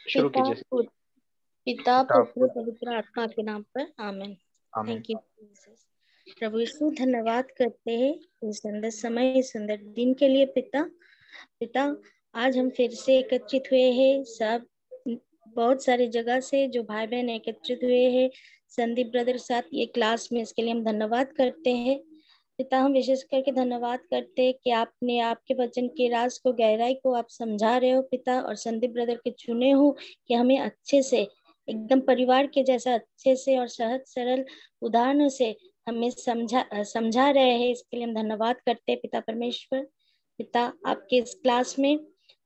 शुरू पिता कीजिए। पुत्र पिता पिता पुत्र पुत्र पवित्र आत्मा के नाम पर आमीन। आमीन। Thank you Jesus. प्रभु यीशु धन्यवाद करते हैं इस सुंदर समय, इस सुंदर दिन के लिए। पिता पिता आज हम फिर से एकत्रित हुए हैं, सब बहुत सारी जगह से जो भाई बहन एकत्रित हुए हैं संदीप ब्रदर साथ ये क्लास में, इसके लिए हम धन्यवाद करते हैं। पिता हम विशेष करके धन्यवाद करते हैं कि आपने आपके वचन के राज को, गहराई को आप समझा रहे हो पिता, और संदीप ब्रदर के चुने हो कि हमें अच्छे से एकदम परिवार के जैसा अच्छे से और सहज सरल उदाहरणों से हमें समझा रहे हैं। इसके लिए हम धन्यवाद करते हैं पिता परमेश्वर। पिता आपके इस क्लास में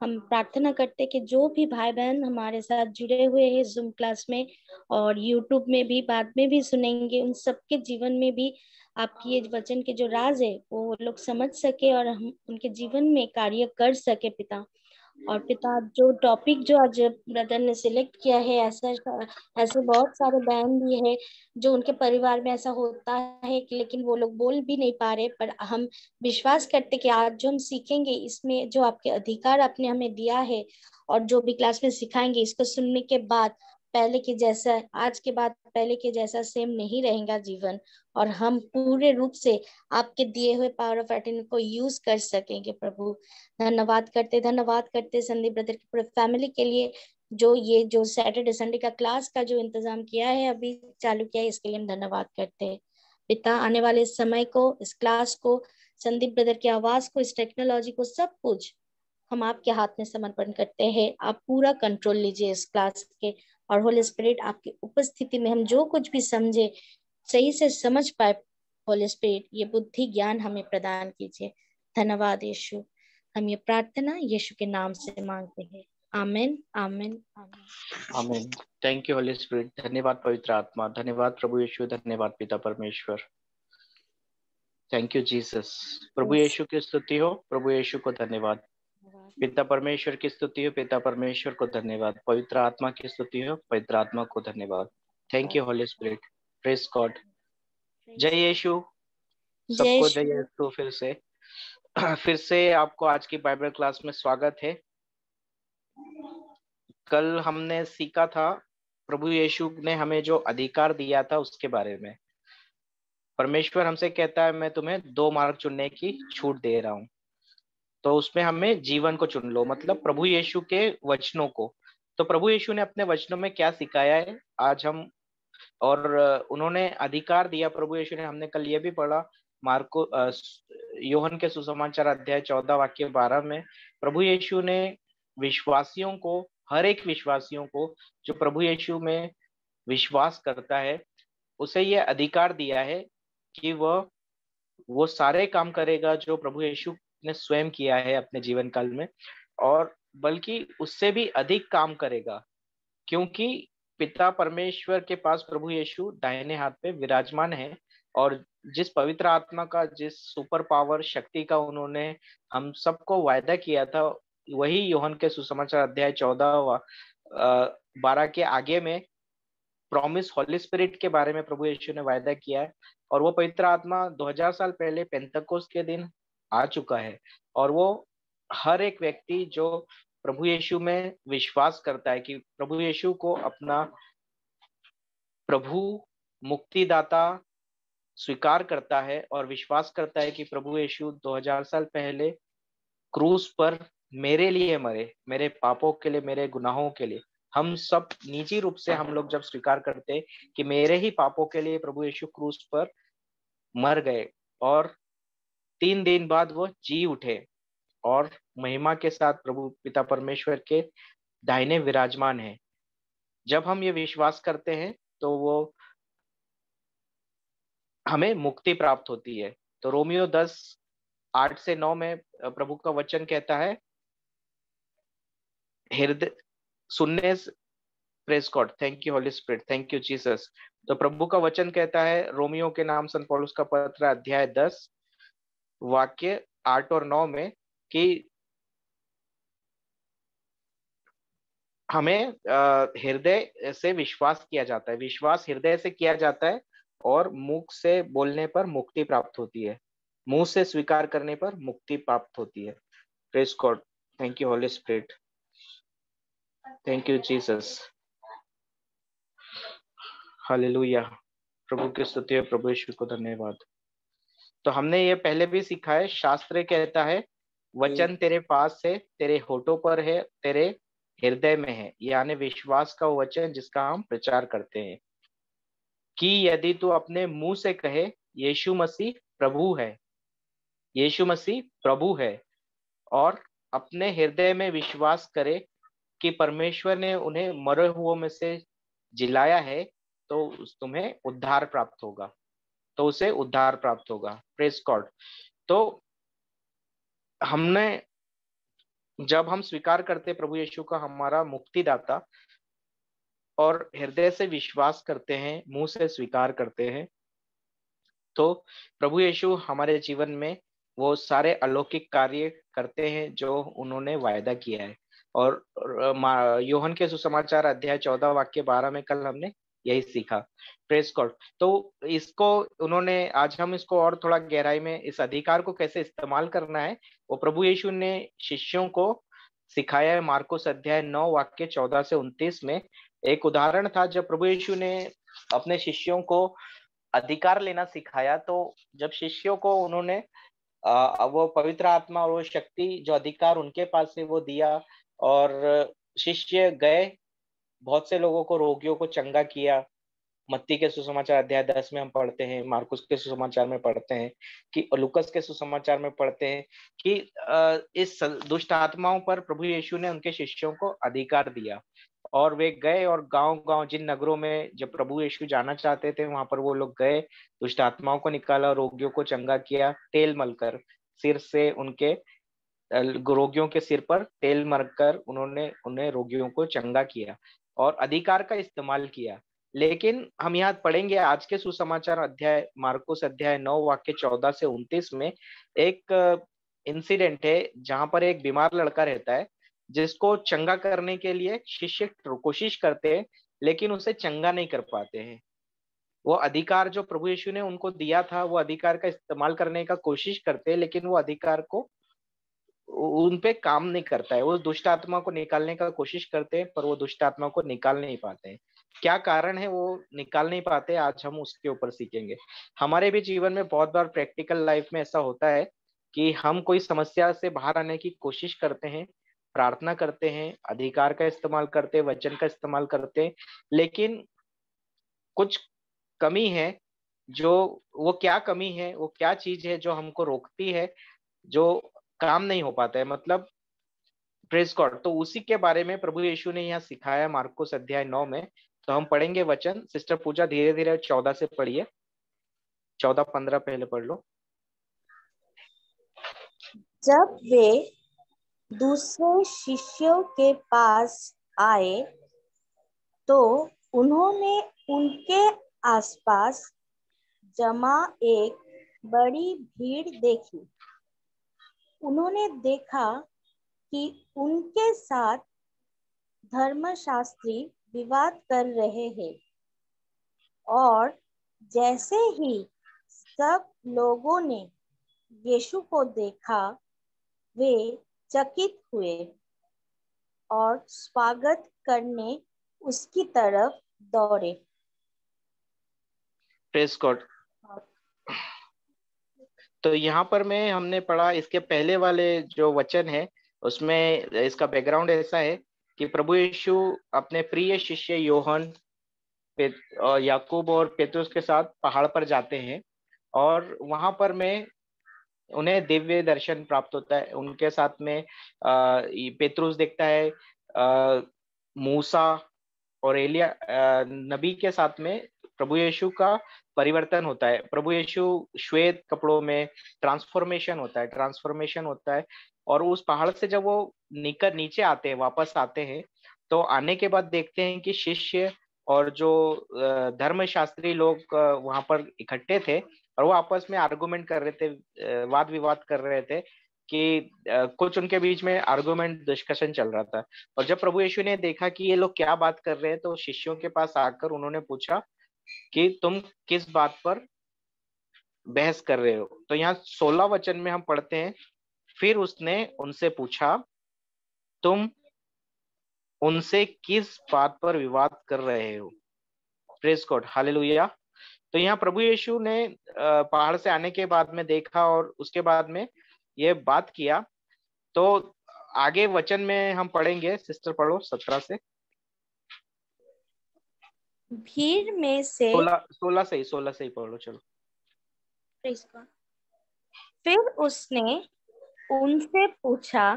हम प्रार्थना करते हैं कि जो भी भाई बहन हमारे साथ जुड़े हुए हैं जूम क्लास में और यूट्यूब में भी बाद में भी सुनेंगे, उन सबके जीवन में भी आपकी ये वचन के जो राज है वो लोग समझ सके और हम उनके जीवन में कार्य कर सके पिता। और पिता जो टॉपिक जो आज ब्रदर ने सिलेक्ट किया है, ऐसा ऐसे बहुत सारे बहन भी है जो उनके परिवार में ऐसा होता है कि लेकिन वो लोग बोल भी नहीं पा रहे, पर हम विश्वास करते कि आज जो हम सीखेंगे इसमें जो आपके अधिकार आपने हमें दिया है और जो भी क्लास में सिखाएंगे इसको सुनने के बाद पहले के जैसा, आज के बाद पहले के जैसा सेम नहीं रहेगा जीवन, और हम पूरे रूप से आपके दिए हुए पावर ऑफ अटर्नी को यूज कर सकेंगे। प्रभु धन्यवाद करते संदीप ब्रदर की पूरे फैमिली के लिए, जो ये जो सैटरडे संडे का क्लास का जो इंतजाम किया है, अभी चालू किया है, इसके लिए हम धन्यवाद करते हैं पिता। आने वाले इस समय को, इस क्लास को, संदीप ब्रदर की आवाज को, इस टेक्नोलॉजी को, सब कुछ हम आपके हाथ में समर्पण करते हैं। आप पूरा कंट्रोल लीजिए इस क्लास के, और होली स्पिरिट आपकी उपस्थिति में हम जो कुछ भी समझे सही से समझ पाए। होली स्पिरिट ये बुद्धि ज्ञान हमें प्रदान कीजिए। धन्यवाद यीशु, हम ये प्रार्थना यीशु के नाम से मांगते हैं। आमीन आमीन आमीन। आमीन। Thank you holy spirit. धन्यवाद पवित्र आत्मा, धन्यवाद प्रभु यीशु, धन्यवाद पिता परमेश्वर। Thank you Jesus. प्रभु यस, यीशु की स्तुति हो, प्रभु यीशु को धन्यवाद। पिता परमेश्वर की स्तुति हो, पिता परमेश्वर को धन्यवाद। पवित्र आत्मा की स्तुति हो, पवित्र आत्मा को धन्यवाद। Thank you holy spirit. Praise God. जय यीशु। जय सबको जय यीशु। यीशु। फिर से आपको आज की बाइबल क्लास में स्वागत है। कल हमने सीखा था प्रभु यीशु ने हमें जो अधिकार दिया था उसके बारे में। परमेश्वर हमसे कहता है मैं तुम्हें 2 मार्ग चुनने की छूट दे रहा हूं, तो उसमें हमें जीवन को चुन लो, मतलब प्रभु यीशु के वचनों को। तो प्रभु यीशु ने अपने वचनों में क्या सिखाया है आज हम, और उन्होंने अधिकार दिया प्रभु यीशु ने। हमने कल ये भी पढ़ा मार्को योहन के सुसमाचार अध्याय 14 वाक्य 12 में प्रभु यीशु ने विश्वासियों को, हर एक विश्वासियों को जो प्रभु यीशु में विश्वास करता है, उसे ये अधिकार दिया है कि वह वो सारे काम करेगा जो प्रभु यीशु ने स्वयं किया है अपने जीवन काल में, और बल्कि उससे भी अधिक काम करेगा, क्योंकि पिता परमेश्वर के पास प्रभु यीशु दाहिने हाथ पे विराजमान है। और जिस पवित्र आत्मा का, जिस सुपर पावर शक्ति का उन्होंने हम सबको वायदा किया था, वही योहन के सुसमाचार अध्याय 14 12 के आगे में प्रॉमिस हॉली स्पिरिट के बारे में प्रभु यीशु ने वायदा किया है। और वो पवित्र आत्मा 2000 साल पहले पेंतकोस्त के दिन आ चुका है, और वो हर एक व्यक्ति जो प्रभु यीशु में विश्वास करता है कि प्रभु यीशु को अपना प्रभु मुक्तिदाता स्वीकार करता है और विश्वास करता है कि प्रभु यीशु 2000 साल पहले क्रूस पर मेरे लिए मरे, मेरे पापों के लिए, मेरे गुनाहों के लिए। हम सब निजी रूप से हम लोग जब स्वीकार करते कि मेरे ही पापों के लिए प्रभु यीशु क्रूस पर मर गए और 3 दिन बाद वो जी उठे और महिमा के साथ प्रभु पिता परमेश्वर के दाहिने विराजमान है। जब हम ये विश्वास करते हैं तो वो हमें मुक्ति प्राप्त होती है। तो रोमियो 10:8 से 9 में प्रभु का वचन कहता है, हृदय सुनने, praise God, thank you holy spirit, thank you Jesus. तो प्रभु का वचन कहता है, रोमियो के नाम संत पौलुस का पत्र अध्याय 10 वाक्य 8 और 9 में, कि हमें हृदय से विश्वास किया जाता है, विश्वास हृदय से किया जाता है, और मुख से बोलने पर मुक्ति प्राप्त होती है, मुंह से स्वीकार करने पर मुक्ति प्राप्त होती है। Praise God, thank you holy spirit. Thank you Jesus, हालेलुया। प्रभु की स्तुति है, प्रभु यीशु को धन्यवाद। तो हमने ये पहले भी सीखा है, शास्त्र कहता है वचन तेरे पास है, तेरे होठों पर है, तेरे हृदय में है, यानी विश्वास का वो वचन जिसका हम प्रचार करते हैं कि यदि तू अपने मुंह से कहे यीशु मसीह प्रभु है, यीशु मसीह प्रभु है, और अपने हृदय में विश्वास करे कि परमेश्वर ने उन्हें मरे हुओं में से जिलाया है, तो तुम्हें उद्धार प्राप्त होगा, तो उसे उद्धार प्राप्त होगा। Praise God. तो हमने जब हम स्वीकार करते प्रभु यीशु का हमारा मुक्तिदाता और हृदय से विश्वास करते हैं, मुंह से स्वीकार करते हैं, तो प्रभु यीशु हमारे जीवन में वो सारे अलौकिक कार्य करते हैं जो उन्होंने वायदा किया है। और यूहन्ना के सुसमाचार अध्याय 14 वाक्य 12 में कल हमने यही सीखा। Praise God. तो इसको उन्होंने, आज हम इसको और थोड़ा गहराई में इस अधिकार को कैसे इस्तेमाल करना है वो प्रभु यीशु ने शिष्यों को सिखाया है। मार्कुस अध्याय 9 वाक्य 14 से 29 में एक उदाहरण था जब प्रभु यीशु ने अपने शिष्यों को अधिकार लेना सिखाया। तो जब शिष्यों को उन्होंने वो पवित्र आत्मा और वो शक्ति जो अधिकार उनके पास है वो दिया, और शिष्य गए, बहुत से लोगों को, रोगियों को चंगा किया। मत्ती के सुसमाचार अध्याय 10 में हम पढ़ते हैं, मार्कुस के सुसमाचार में पढ़ते हैं कि, लुकस के सुसमाचार में पढ़ते हैं कि इस दुष्ट आत्माओं पर प्रभु यीशु ने उनके शिष्यों को अधिकार दिया, और वे गए और गांव-गांव, जिन नगरों में जब प्रभु यीशु जाना चाहते थे वहां पर वो लोग गए, दुष्ट आत्माओं को निकाला, रोगियों को चंगा किया, तेल मलकर सिर से उनके रोगियों के सिर पर तेल मरकर उन्होंने उन्हें रोगियों को चंगा किया और अधिकार का इस्तेमाल किया। लेकिन हम यहाँ पढ़ेंगे आज के सुसमाचार अध्याय मार्कुस अध्याय 9 वाक्य 14 से 29 में एक इंसिडेंट है जहां पर एक बीमार लड़का रहता है जिसको चंगा करने के लिए शिष्य कोशिश करते हैं लेकिन उसे चंगा नहीं कर पाते हैं। वो अधिकार जो प्रभु यीशु ने उनको दिया था वो अधिकार का इस्तेमाल करने का कोशिश करते हैं, लेकिन वो अधिकार को उन पे काम नहीं करता है। वो दुष्ट आत्मा को निकालने का कोशिश करते हैं पर वो दुष्ट आत्मा को निकाल नहीं पाते हैं। क्या कारण है वो निकाल नहीं पाते, आज हम उसके ऊपर सीखेंगे। हमारे भी जीवन में बहुत बार प्रैक्टिकल लाइफ में ऐसा होता है कि हम कोई समस्या से बाहर आने की कोशिश करते हैं, प्रार्थना करते हैं, अधिकार का इस्तेमाल करते हैं, वचन का इस्तेमाल करते हैं, लेकिन कुछ कमी है। जो वो क्या कमी है, वो क्या चीज है जो हमको रोकती है, जो काम नहीं हो पाता है, मतलब प्रेज गॉड। तो उसी के बारे में प्रभु यीशु ने यहाँ सिखाया मार्कुस अध्याय 9 में। तो हम पढ़ेंगे वचन। सिस्टर पूजा धीरे धीरे 14 से पढ़िए, 14-15 पहले पढ़ लो। जब वे दूसरे शिष्यों के पास आए तो उन्होंने उनके आसपास जमा एक बड़ी भीड़ देखी। उन्होंने देखा कि उनके साथ धर्मशास्त्री विवाद कर रहे हैं, और जैसे ही सब लोगों ने यीशु को देखा वे चकित हुए और स्वागत करने उसकी तरफ दौड़े। Praise God. तो यहाँ पर मैं हमने पढ़ा इसके पहले वाले जो वचन है उसमें इसका बैकग्राउंड ऐसा है कि प्रभु यीशु अपने प्रिय शिष्य योहन, याकूब और पेतरुस के साथ पहाड़ पर जाते हैं, और वहां पर में उन्हें दिव्य दर्शन प्राप्त होता है। उनके साथ में पेतरुस देखता है मूसा और एलिया नबी के साथ में प्रभु यीशु का परिवर्तन होता है। प्रभु यीशु श्वेत कपड़ों में ट्रांसफॉर्मेशन होता है। और उस पहाड़ से जब वो नीचे आते हैं, वापस आते हैं, तो आने के बाद देखते हैं कि शिष्य और जो धर्मशास्त्री लोग वहां पर इकट्ठे थे और वो आपस में आर्गुमेंट कर रहे थे, वाद विवाद कर रहे थे कि कुछ उनके बीच में आर्गुमेंट डिस्कशन चल रहा था। और जब प्रभु यीशु ने देखा कि ये लोग क्या बात कर रहे हैं तो शिष्यों के पास आकर उन्होंने पूछा कि तुम किस बात पर बहस कर रहे हो। तो यहाँ 16 वचन में हम पढ़ते हैं, फिर उसने उनसे पूछा, तुम उनसे किस बात पर विवाद कर रहे हो। Praise God, hallelujah. तो यहाँ प्रभु यीशु ने पहाड़ से आने के बाद में देखा और उसके बाद में ये बात किया। तो आगे वचन में हम पढ़ेंगे, सिस्टर पढ़ो 17 से। भीड़ में से 16 से ही पढ़ो, चलो। फिर उसने उनसे पूछा,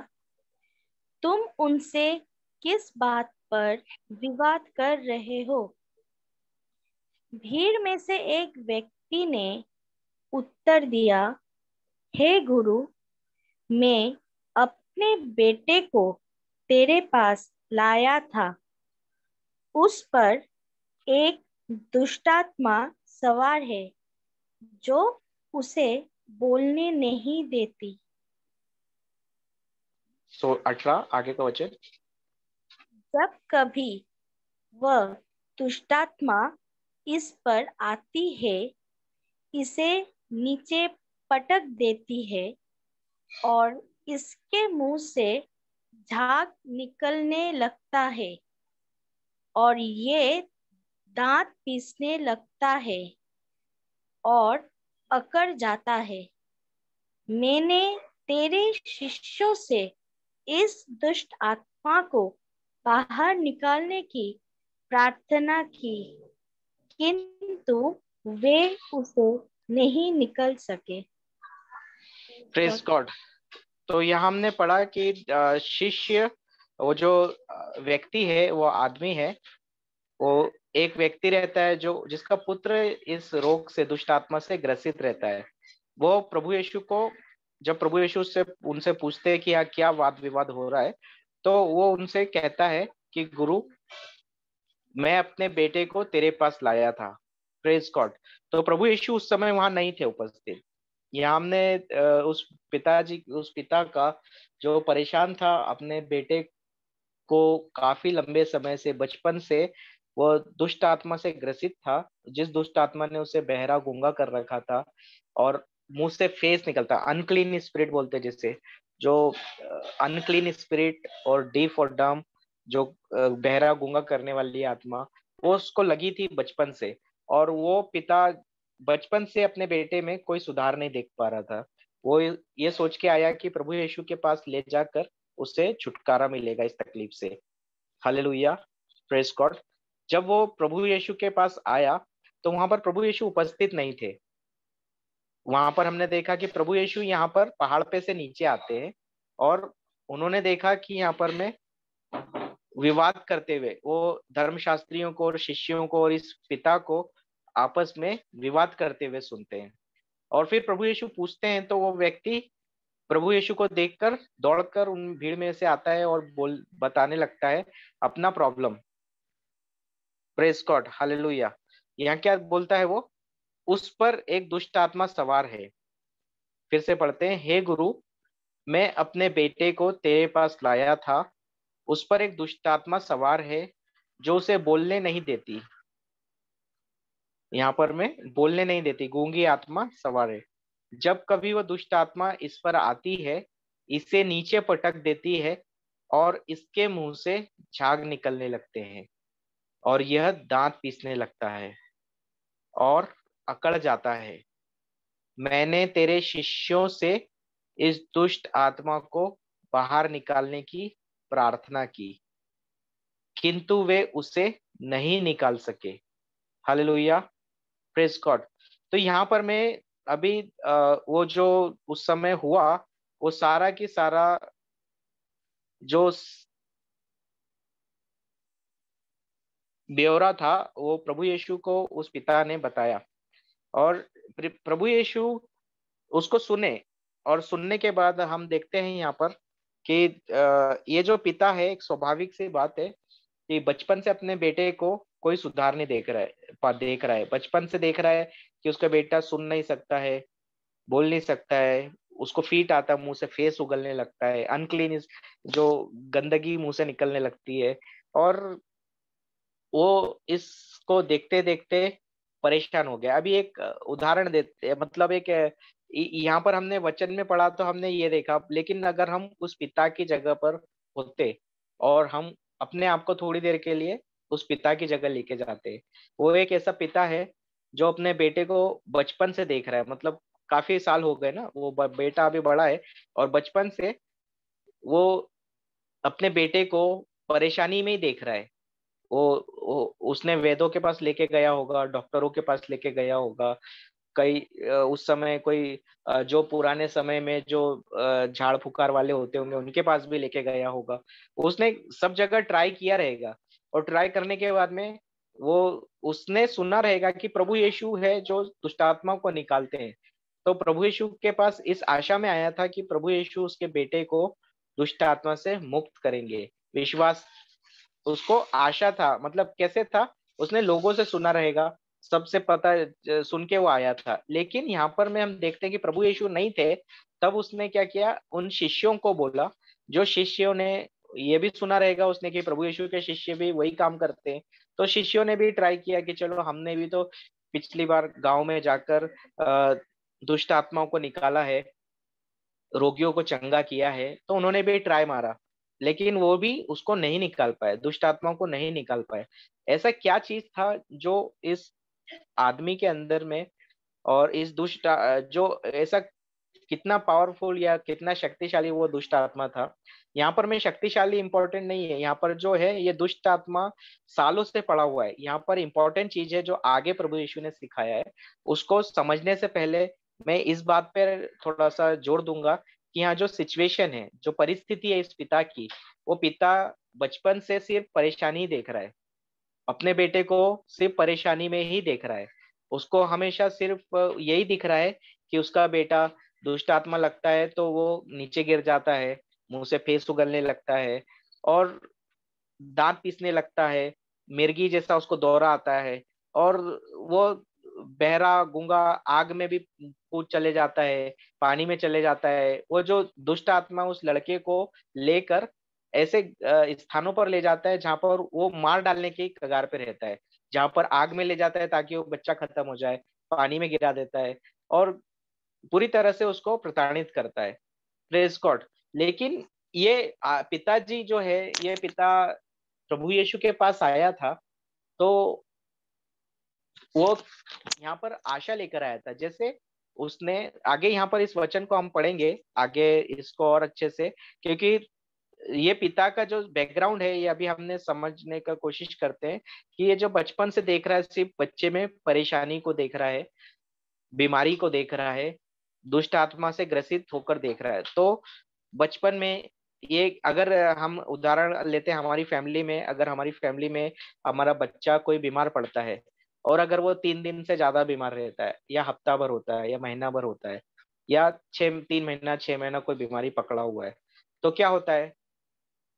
तुम उनसे किस बात पर विवाद कर रहे हो। भीड़ में से एक व्यक्ति ने उत्तर दिया, हे गुरु, मैं अपने बेटे को तेरे पास लाया था। उस पर एक दुष्टात्मा सवार है जो उसे बोलने नहीं देती। 18 आगे का वचन। जब कभी वह दुष्टात्मा इस पर आती है, इसे नीचे पटक देती है और इसके मुंह से झाग निकलने लगता है और ये दांत पीसने लगता है और अकड़ जाता है। मैंने तेरे शिष्यों से इस दुष्ट आत्मा को बाहर निकालने की प्रार्थना की, किंतु वे उसे नहीं निकल सके। Praise God. तो यहाँ हमने पढ़ा कि शिष्य, वो जो व्यक्ति है, वो आदमी है, वो एक व्यक्ति रहता है जो जिसका पुत्र इस रोग से, दुष्ट आत्मा से ग्रसित रहता है। वो प्रभु यीशु को, जब प्रभु यीशु से उनसे पूछते हैं कि यहाँ क्या वाद विवाद हो रहा है, तो वो उनसे कहता है कि गुरु, मैं अपने बेटे को तेरे पास लाया था। Praise God. तो प्रभु यीशु उस समय वहां नहीं थे उपस्थित। यहाँ हमने उस पिता का जो परेशान था अपने बेटे को, काफी लंबे समय से, बचपन से वो दुष्ट आत्मा से ग्रसित था, जिस दुष्ट आत्मा ने उसे बहरा गूंगा कर रखा था और मुंह से फेस निकलता, अनक्लीन स्पिरिट बोलते जिसे, जो अनक्लीन स्पिरिट और डीफ और डम, जो बहरा गूंगा करने वाली आत्मा, वो उसको लगी थी बचपन से। और वो पिता बचपन से अपने बेटे में कोई सुधार नहीं देख पा रहा था। वो ये सोच के आया कि प्रभु यीशु के पास ले जाकर उसे छुटकारा मिलेगा इस तकलीफ से। Hallelujah, praise God. जब वो प्रभु यीशु के पास आया तो वहां पर प्रभु यीशु उपस्थित नहीं थे। वहां पर हमने देखा कि प्रभु यीशु यहाँ पर पहाड़ पे से नीचे आते हैं और उन्होंने देखा कि यहाँ पर में विवाद करते हुए वो धर्मशास्त्रियों को और शिष्यों को और इस पिता को आपस में विवाद करते हुए सुनते हैं। और फिर प्रभु यीशु पूछते हैं तो वो व्यक्ति प्रभु यीशु को देखकर दौड़कर उन भीड़ में से आता है और बताने लगता है अपना प्रॉब्लम। Praise God, hallelujah. यहाँ क्या बोलता है वो, उस पर एक दुष्ट आत्मा सवार है। फिर से पढ़ते हैं, हे गुरु, मैं अपने बेटे को तेरे पास लाया था। उस पर एक दुष्ट आत्मा सवार है जो उसे बोलने नहीं देती। यहाँ पर में बोलने नहीं देती, गूंगी आत्मा सवार है। जब कभी वो दुष्ट आत्मा इस पर आती है, इसे नीचे पटक देती है और इसके मुंह से झाग निकलने लगते हैं और यह दांत पीसने लगता है और अकड़ जाता है। मैंने तेरे शिष्यों से इस दुष्ट आत्मा को बाहर निकालने की प्रार्थना की, किंतु वे उसे नहीं निकाल सके। Hallelujah, praise God. तो यहाँ पर मैं अभी वो जो उस समय हुआ, वो सारा की सारा जो ब्यौरा था वो प्रभु यीशु को उस पिता ने बताया और प्रभु यीशु उसको सुने। और सुनने के बाद हम देखते हैं यहाँ पर कि ये जो पिता है, एक स्वाभाविक सी बात है कि बचपन से अपने बेटे को कोई सुधार नहीं देख रहा है, बचपन से देख रहा है कि उसका बेटा सुन नहीं सकता है, बोल नहीं सकता है, उसको फीट आता है, मुंह से फेस उगलने लगता है, अनक्लीन, जो गंदगी मुंह से निकलने लगती है। और वो इसको देखते देखते परेशान हो गया। अभी एक उदाहरण देते हैं, मतलब एक यहाँ पर हमने वचन में पढ़ा तो हमने ये देखा, लेकिन अगर हम उस पिता की जगह पर होते और हम अपने आप को थोड़ी देर के लिए उस पिता की जगह लेके जाते हैं। वो एक ऐसा पिता है जो अपने बेटे को बचपन से देख रहा है, मतलब काफी साल हो गए ना, वो बेटा अभी बड़ा है और बचपन से वो अपने बेटे को परेशानी में ही देख रहा है। उसने वेदों के पास लेके गया होगा, डॉक्टरों के पास लेके गया होगा, कई उस समय कोई जो पुराने समय में जो झाड़ फुकार वाले होते होंगे उनके पास भी लेके गया होगा। उसने सब जगह ट्राई किया रहेगा, और ट्राई करने के बाद में वो उसने सुना रहेगा कि प्रभु यीशु है जो दुष्ट आत्माओं को निकालते हैं। तो प्रभु यीशु के पास इस आशा में आया था कि प्रभु यीशु उसके बेटे को दुष्ट आत्मा से मुक्त करेंगे। विश्वास, उसको आशा था, मतलब कैसे था, उसने लोगों से सुना रहेगा, सबसे पता सुन के वो आया था। लेकिन यहाँ पर में हम देखते हैं कि प्रभु यीशु नहीं थे। तब उसने क्या किया, उन शिष्यों को बोला, जो शिष्यों ने ये भी सुना रहेगा उसने कि प्रभु यीशु के शिष्य भी वही काम करते हैं। तो शिष्यों ने भी ट्राई किया कि चलो हमने भी तो पिछली बार गांव में जाकर दुष्ट आत्माओं को निकाला है, रोगियों को चंगा किया है। तो उन्होंने भी ट्राई मारा, लेकिन वो भी उसको नहीं निकाल पाए, दुष्ट आत्माओं को नहीं निकाल पाए। ऐसा क्या चीज था जो इस आदमी के अंदर में, और इस जो ऐसा कितना पावरफुल या कितना शक्तिशाली वो दुष्ट आत्मा था। यहाँ पर में शक्तिशाली इंपॉर्टेंट नहीं है, यहाँ पर जो है ये दुष्ट आत्मा सालों से पड़ा हुआ है। यहाँ पर इंपॉर्टेंट चीज है जो आगे प्रभु यीशु ने सिखाया है, उसको समझने से पहले मैं इस बात पर थोड़ा सा जोर दूंगा कि यहाँ जो सिचुएशन है, जो परिस्थिति है इस पिता की, वो पिता बचपन से सिर्फ परेशानी ही देख रहा है, अपने बेटे को सिर्फ परेशानी में ही देख रहा है। उसको हमेशा सिर्फ यही दिख रहा है कि उसका बेटा दुष्ट आत्मा लगता है तो वो नीचे गिर जाता है, मुंह से फेस उगलने लगता है और दांत पीसने लगता है, मिर्गी जैसा उसको दौरा आता है, और वो बहरा गूंगा आग में भी कूद चले जाता है, पानी में चले जाता है। वो जो दुष्ट आत्मा उस लड़के को लेकर ऐसे स्थानों पर ले जाता है जहां पर वो मार डालने की कगार पे रहता है, जहां पर आग में ले जाता है ताकि वो बच्चा खत्म हो जाए, पानी में गिरा देता है और पूरी तरह से उसको प्रताड़ित करता है। Praise God. लेकिन ये पिताजी जो है, ये पिता प्रभु यीशु के पास आया था, तो वो यहाँ पर आशा लेकर आया था। जैसे उसने आगे यहाँ पर इस वचन को हम पढ़ेंगे आगे इसको और अच्छे से, क्योंकि ये पिता का जो बैकग्राउंड है ये अभी हमने समझने का कोशिश करते हैं कि ये जो बचपन से देख रहा है, सिर्फ बच्चे में परेशानी को देख रहा है, बीमारी को देख रहा है, दुष्ट आत्मा से ग्रसित होकर देख रहा है। तो बचपन में ये, अगर हम उदाहरण लेते हैं हमारी फैमिली में, अगर हमारी फैमिली में हमारा बच्चा कोई बीमार पड़ता है और अगर वो 3 दिन से ज्यादा बीमार रहता है या हफ्ता भर होता है या महीना भर होता है या 3 महीना 6 महीना कोई बीमारी पकड़ा हुआ है, तो क्या होता है,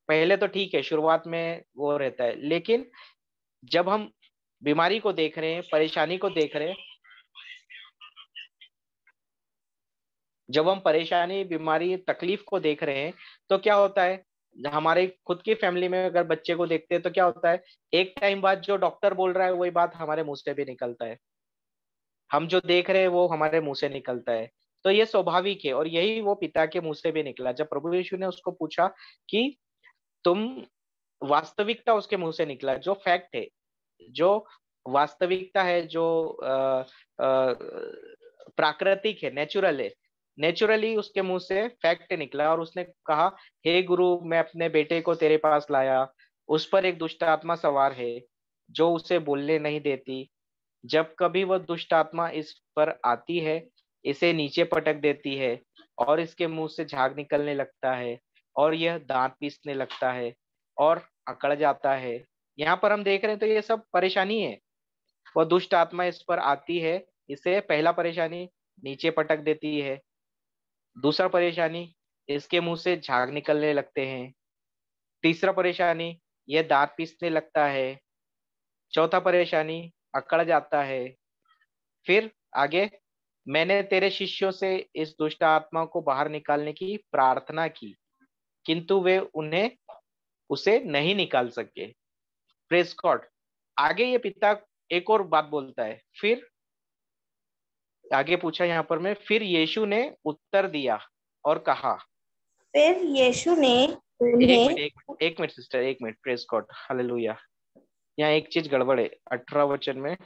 पहले तो ठीक है, शुरुआत में वो रहता है, लेकिन जब हम बीमारी को देख रहे हैं, परेशानी को देख रहे हैं, जब हम परेशानी, बीमारी, तकलीफ को देख रहे हैं, तो क्या होता है, हमारे खुद की फैमिली में अगर बच्चे को देखते हैं तो क्या होता है, एक टाइम बाद जो डॉक्टर बोल रहा है वही बात हमारे मुंह से भी निकलता है, हम जो देख रहे हैं वो हमारे मुंह से निकलता है। तो ये स्वाभाविक है, और यही वो पिता के मुंह से भी निकला जब प्रभु यीशु ने उसको पूछा कि तुम, वास्तविकता उसके मुंह से निकला, जो फैक्ट है, जो वास्तविकता है, जो प्राकृतिक है, नेचुरल है, नेचुरली उसके मुंह से फैक्ट निकला और उसने कहा, हे गुरु, मैं अपने बेटे को तेरे पास लाया, उस पर एक दुष्ट आत्मा सवार है जो उसे बोलने नहीं देती। जब कभी वह दुष्ट आत्मा इस पर आती है, इसे नीचे पटक देती है और इसके मुंह से झाग निकलने लगता है और यह दांत पीसने लगता है और अकड़ जाता है। यहाँ पर हम देख रहे हैं तो ये सब परेशानी है। वह दुष्ट आत्मा इस पर आती है, इसे पहला परेशानी नीचे पटक देती है, दूसरा परेशानी इसके मुंह से झाग निकलने लगते हैं, तीसरा परेशानी यह दांत पीसने लगता है, चौथा परेशानी अकड़ जाता है। फिर आगे, मैंने तेरे शिष्यों से इस दुष्ट आत्मा को बाहर निकालने की प्रार्थना की किंतु वे उन्हें उसे नहीं निकाल सके। Praise God. आगे ये पिता एक और बात बोलता है, फिर आगे पूछा यहाँ पर मैं, फिर यीशु ने उत्तर दिया और कहा। फिर यीशु ने उन्हें एक मिनट सिस्टर, एक मिनट। Praise God, hallelujah. यहाँ एक चीज गड़बड़ है 18 वचन में।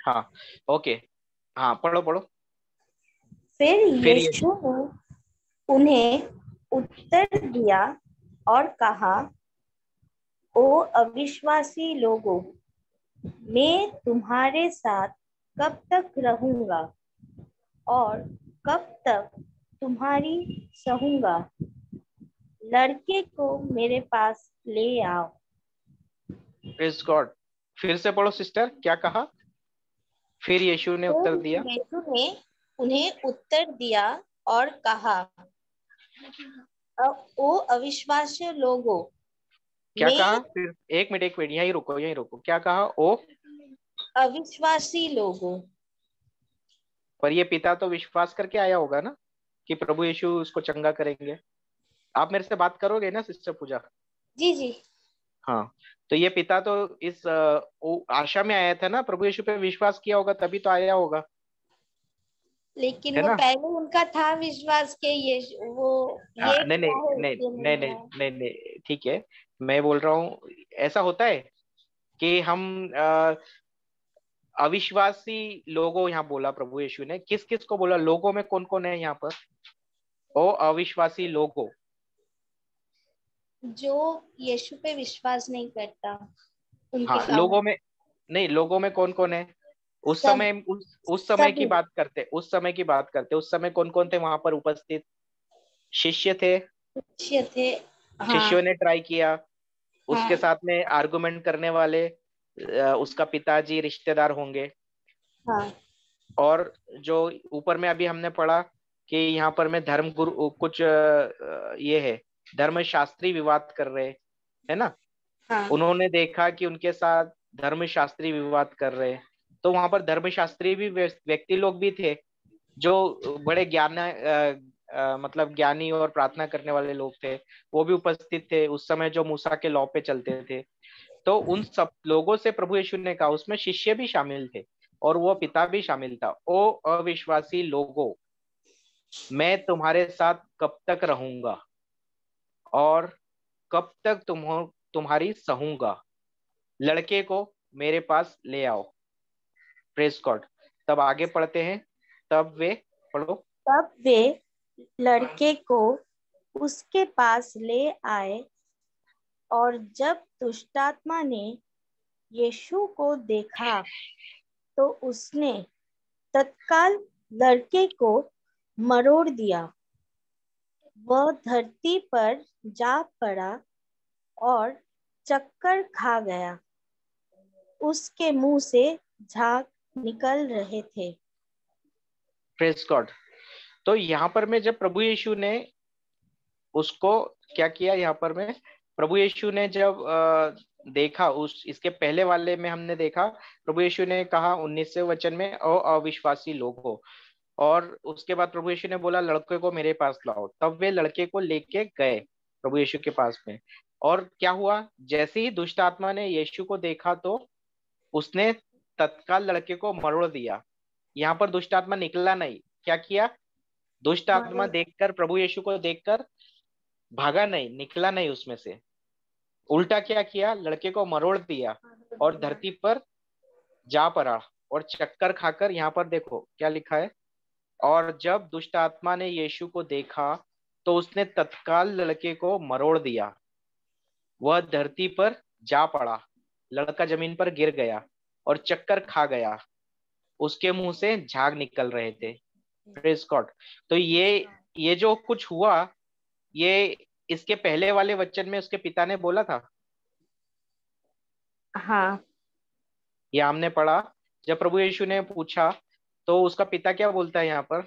हाँ, ओके, हाँ पढ़ो पढ़ो। फिर फिर यीशु ने उन्हें उत्तर दिया और कहा, ओ अविश्वासी लोगों, मैं तुम्हारे साथ कब तक रहूंगा और कब तक तुम्हारी सहूंगा। लड़के को मेरे पास ले आओ। प्रेज गॉड, फिर से पढ़ो सिस्टर, क्या कहा? फिर यीशु ने उत्तर तो दिया। यीशु ने उन्हें उत्तर दिया और कहा, ओ अविश्वासी लोगों, क्या मैं कहा फिर? एक मिनट, यहीं रुको यहीं रुको। क्या कहा? ओ अविश्वासी लोगों। पर ये पिता तो विश्वास करके आया होगा ना कि प्रभु यीशु उसको चंगा करेंगे। आप मेरे से बात करोगे ना सिस्टर पूजा? जी जी। हाँ, तो ये पिता तो इस आशा में आया था ना, प्रभु यीशु पे विश्वास किया होगा तभी तो आया होगा, लेकिन है वो ना? पहले उनका था विश्वास के ये वो ये नहीं नहीं क्या है नहीं इसलिए नहीं नहीं नहीं आया। नहीं नहीं, ठीक है। मैं बोल रहा हूँ, ऐसा होता है कि हम अविश्वासी लोगों, यहाँ बोला प्रभु यीशु ने, किस किस को बोला? लोगों में कौन कौन है यहाँ पर? ओ अविश्वासी लोगों। जो यीशु पे विश्वास नहीं करता उनके हाँ, काम। लोगों में नहीं, लोगों में कौन कौन है? उस सब समय, उस समय की सभी बात करते, उस समय की बात करते, उस समय कौन कौन थे वहां पर उपस्थित? शिष्य थे। शिष्य थे। हाँ शिष्यों ने ट्राई किया, उसके हाँ साथ में आर्गुमेंट करने वाले उसका पिताजी रिश्तेदार होंगे। हाँ और जो ऊपर में अभी हमने पढ़ा कि यहाँ पर में धर्म गुरु कुछ ये है, धर्मशास्त्री विवाद कर रहे, है ना? हाँ उन्होंने देखा कि उनके साथ धर्मशास्त्री विवाद कर रहे, तो वहां पर धर्मशास्त्री भी व्यक्ति लोग भी थे जो बड़े मतलब ज्ञानी और प्रार्थना करने वाले लोग थे। वो भी उपस्थित थे उस समय जो मूसा के लॉ पे चलते थे। तो उन सब लोगों से प्रभु यीशु ने कहा, उसमें शिष्य भी शामिल थे और वो पिता भी शामिल था, ओ अविश्वासी लोगों, मैं तुम्हारे साथ कब तक रहूंगा और कब तक तुम्हारी सहूंगा। लड़के को मेरे पास ले आओ। Praise God. तब आगे पढ़ते हैं। तब वे, पढ़ो। तब वे लड़के को उसके पास ले आए और जब दुष्टात्मा ने यीशु को देखा तो उसने तत्काल लड़के को मरोड़ दिया। वह धरती पर जा पड़ा और चक्कर खा गया। उसके मुंह से झाग निकल रहे थे। Praise God. तो यहाँ पर में जब प्रभु यीशु ने उसको क्या किया, यहाँ पर में प्रभु यीशु ने जब देखा, उस इसके पहले वाले में हमने देखा प्रभु यीशु ने कहा 19वें वचन में, ओ अविश्वासी लोग हो। और उसके बाद प्रभु यीशु ने बोला लड़के को मेरे पास लाओ। तब वे लड़के को लेके गए प्रभु यीशु के पास में। और क्या हुआ? जैसे ही दुष्ट आत्मा ने यीशु को देखा तो उसने तत्काल लड़के को मरोड़ दिया। यहाँ पर दुष्ट आत्मा निकला नहीं, क्या किया? दुष्ट आत्मा मरोड़ देखकर, प्रभु यीशु को देखकर भागा नहीं, निकला नहीं उसमें से। उल्टा क्या किया? लड़के को मरोड़ दिया और दिया। धरती पर जा पड़ा और चक्कर खाकर, यहाँ पर देखो क्या लिखा है, और जब दुष्ट आत्मा ने यीशु को देखा तो उसने तत्काल लड़के को मरोड़ दिया। वह धरती पर जा पड़ा, लड़का जमीन पर गिर गया और चक्कर खा गया। उसके मुंह से झाग निकल रहे थे। Praise God. तो ये जो कुछ हुआ, ये इसके पहले वाले वचन में उसके पिता ने बोला था। हाँ ये हमने पढ़ा, जब प्रभु यीशु ने पूछा तो उसका पिता क्या बोलता है यहाँ पर?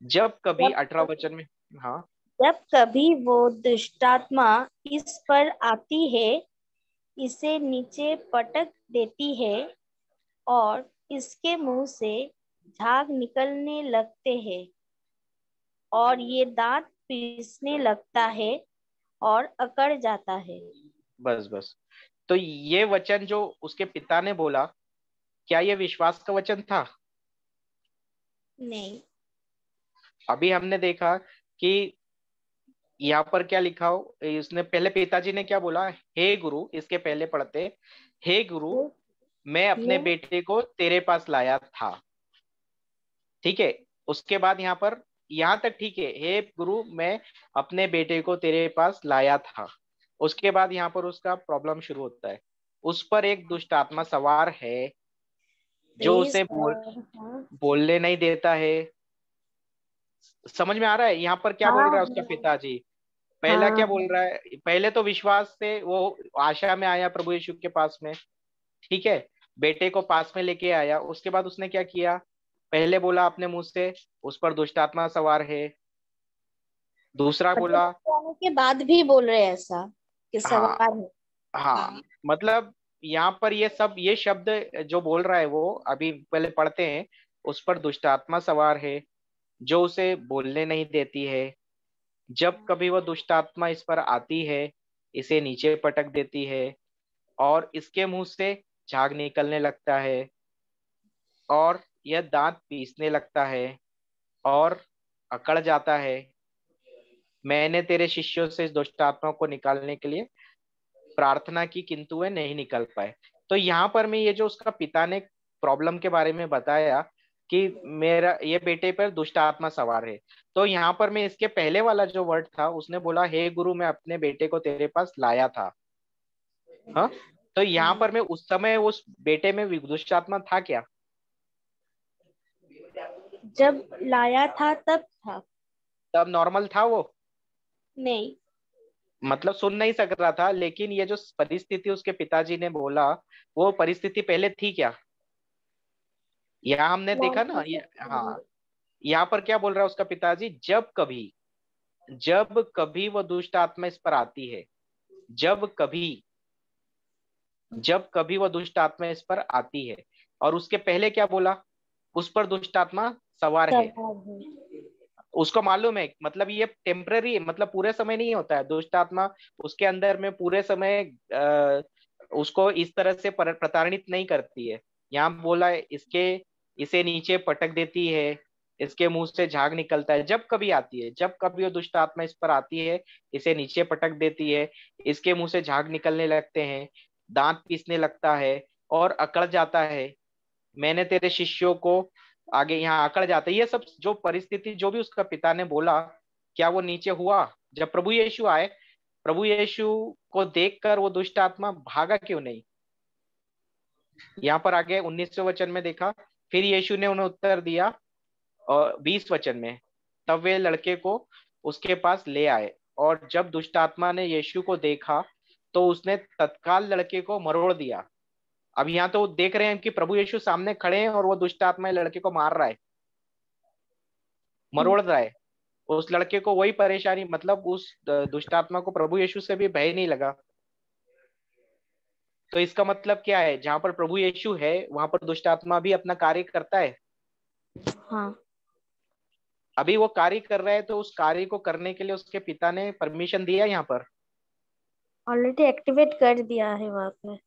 जब कभी, जब 18 वचन में। हाँ, जब कभी वो दुष्टात्मा इस पर आती है, इसे नीचे पटक देती है और इसके मुंह से झाग निकलने लगते हैं और ये दांत पीसने लगता है और अकड़ जाता है। बस बस। तो ये वचन जो उसके पिता ने बोला, क्या ये विश्वास का वचन था? नहीं। अभी हमने देखा कि यहाँ पर क्या लिखा हो, इसने पहले पिताजी ने क्या बोला, हे गुरु, इसके पहले पढ़ते, हे गुरु मैं अपने बेटे को तेरे पास लाया था। ठीक है, उसके बाद यहाँ पर, यहाँ तक ठीक है, हे गुरु मैं अपने बेटे को तेरे पास लाया था। उसके बाद यहाँ पर उसका प्रॉब्लम शुरू होता है। उस पर एक दुष्ट आत्मा सवार है जो उसे बोलने नहीं देता है। समझ में आ रहा है यहाँ पर क्या बोल रहा है उसका पिताजी? पहला क्या बोल रहा है, पहले तो विश्वास से वो आशा में आया प्रभु यीशु के पास में, ठीक है, बेटे को पास में लेके आया। उसके बाद उसने क्या किया, पहले बोला अपने मुंह से उस पर दुष्ट आत्मा सवार है। दूसरा बोला, आने के बाद भी बोल रहे हैं ऐसा कि हाँ सवार है। हाँ, मतलब यहाँ पर ये सब, ये शब्द जो बोल रहा है वो अभी पहले पढ़ते हैं। उस पर दुष्ट आत्मा सवार है जो उसे बोलने नहीं देती है। जब कभी वह दुष्ट आत्मा इस पर आती है, इसे नीचे पटक देती है और इसके मुंह से झाग निकलने लगता है और यह दांत पीसने लगता है और अकड़ जाता है। मैंने तेरे शिष्यों से इस दुष्ट आत्मा को निकालने के लिए प्रार्थना की, किंतु वे नहीं निकल पाए। तो यहाँ पर मैं, ये जो उसका पिता ने प्रॉब्लम के बारे में बताया कि मेरा ये बेटे पर दुष्ट आत्मा सवार है, तो यहाँ पर मैं इसके पहले वाला जो वर्ड था, उसने बोला हे गुरु मैं अपने बेटे को तेरे पास लाया था। हाँ, तो यहाँ पर मैं उस समय उस बेटे में दुष्ट आत्मा था क्या? जब लाया था तब था। तब नॉर्मल था वो, नहीं, मतलब सुन नहीं सक रहा था, लेकिन ये जो परिस्थिति उसके पिताजी ने बोला, वो परिस्थिति पहले थी क्या? यहाँ हमने देखा ना ये, हाँ, यहाँ पर क्या बोल रहा है उसका पिताजी, जब कभी वो दुष्ट आत्मा इस पर आती है, जब कभी वो दुष्ट आत्मा इस पर आती है, और उसके पहले क्या बोला, उस पर दुष्ट आत्मा सवार है। उसको मालूम है, मतलब ये टेम्पररी है, मतलब पूरे समय नहीं होता है दुष्ट आत्मा उसके अंदर में पूरे समय उसको इस तरह से प्रताड़ित नहीं करती है। यहाँ बोला है इसे नीचे पटक देती है, इसके मुंह से झाग निकलता है। जब कभी आती है, जब कभी वो दुष्ट आत्मा इस पर आती है, इसे नीचे पटक देती है, इसके मुंह से झाग निकलने लगते हैं, दांत पीसने लगता है और अकड़ जाता है। मैंने तेरे शिष्यों को, आगे यहाँ आकड़ जाता है। ये सब जो परिस्थिति जो भी उसका पिता ने बोला, क्या वो नीचे हुआ? जब प्रभु यीशु आए, प्रभु यीशु को देखकर वो दुष्ट आत्मा भागा क्यों नहीं? यहाँ पर आगे 19वें वचन में देखा, फिर यीशु ने उन्हें उत्तर दिया, और 20 वचन में, तब वे लड़के को उसके पास ले आए, और जब दुष्ट आत्मा ने यीशु को देखा तो उसने तत्काल लड़के को मरोड़ दिया। अब यहाँ तो देख रहे हैं कि प्रभु यीशु सामने खड़े हैं और वो दुष्ट आत्मा लड़के को मार रहा है, मरोड़ रहा है। उस लड़के को वही परेशानी, मतलब उस दुष्ट आत्मा को प्रभु यीशु से भी भय नहीं लगा। तो इसका मतलब क्या है, जहां पर प्रभु यीशु है वहां पर दुष्ट आत्मा भी अपना कार्य करता है। हाँ, अभी वो कार्य कर रहा है, तो उस कार्य को करने के लिए उसके पिता ने परमिशन दिया। यहाँ पर, ऑलरेडी एक्टिवेट कर दिया है वहां पे।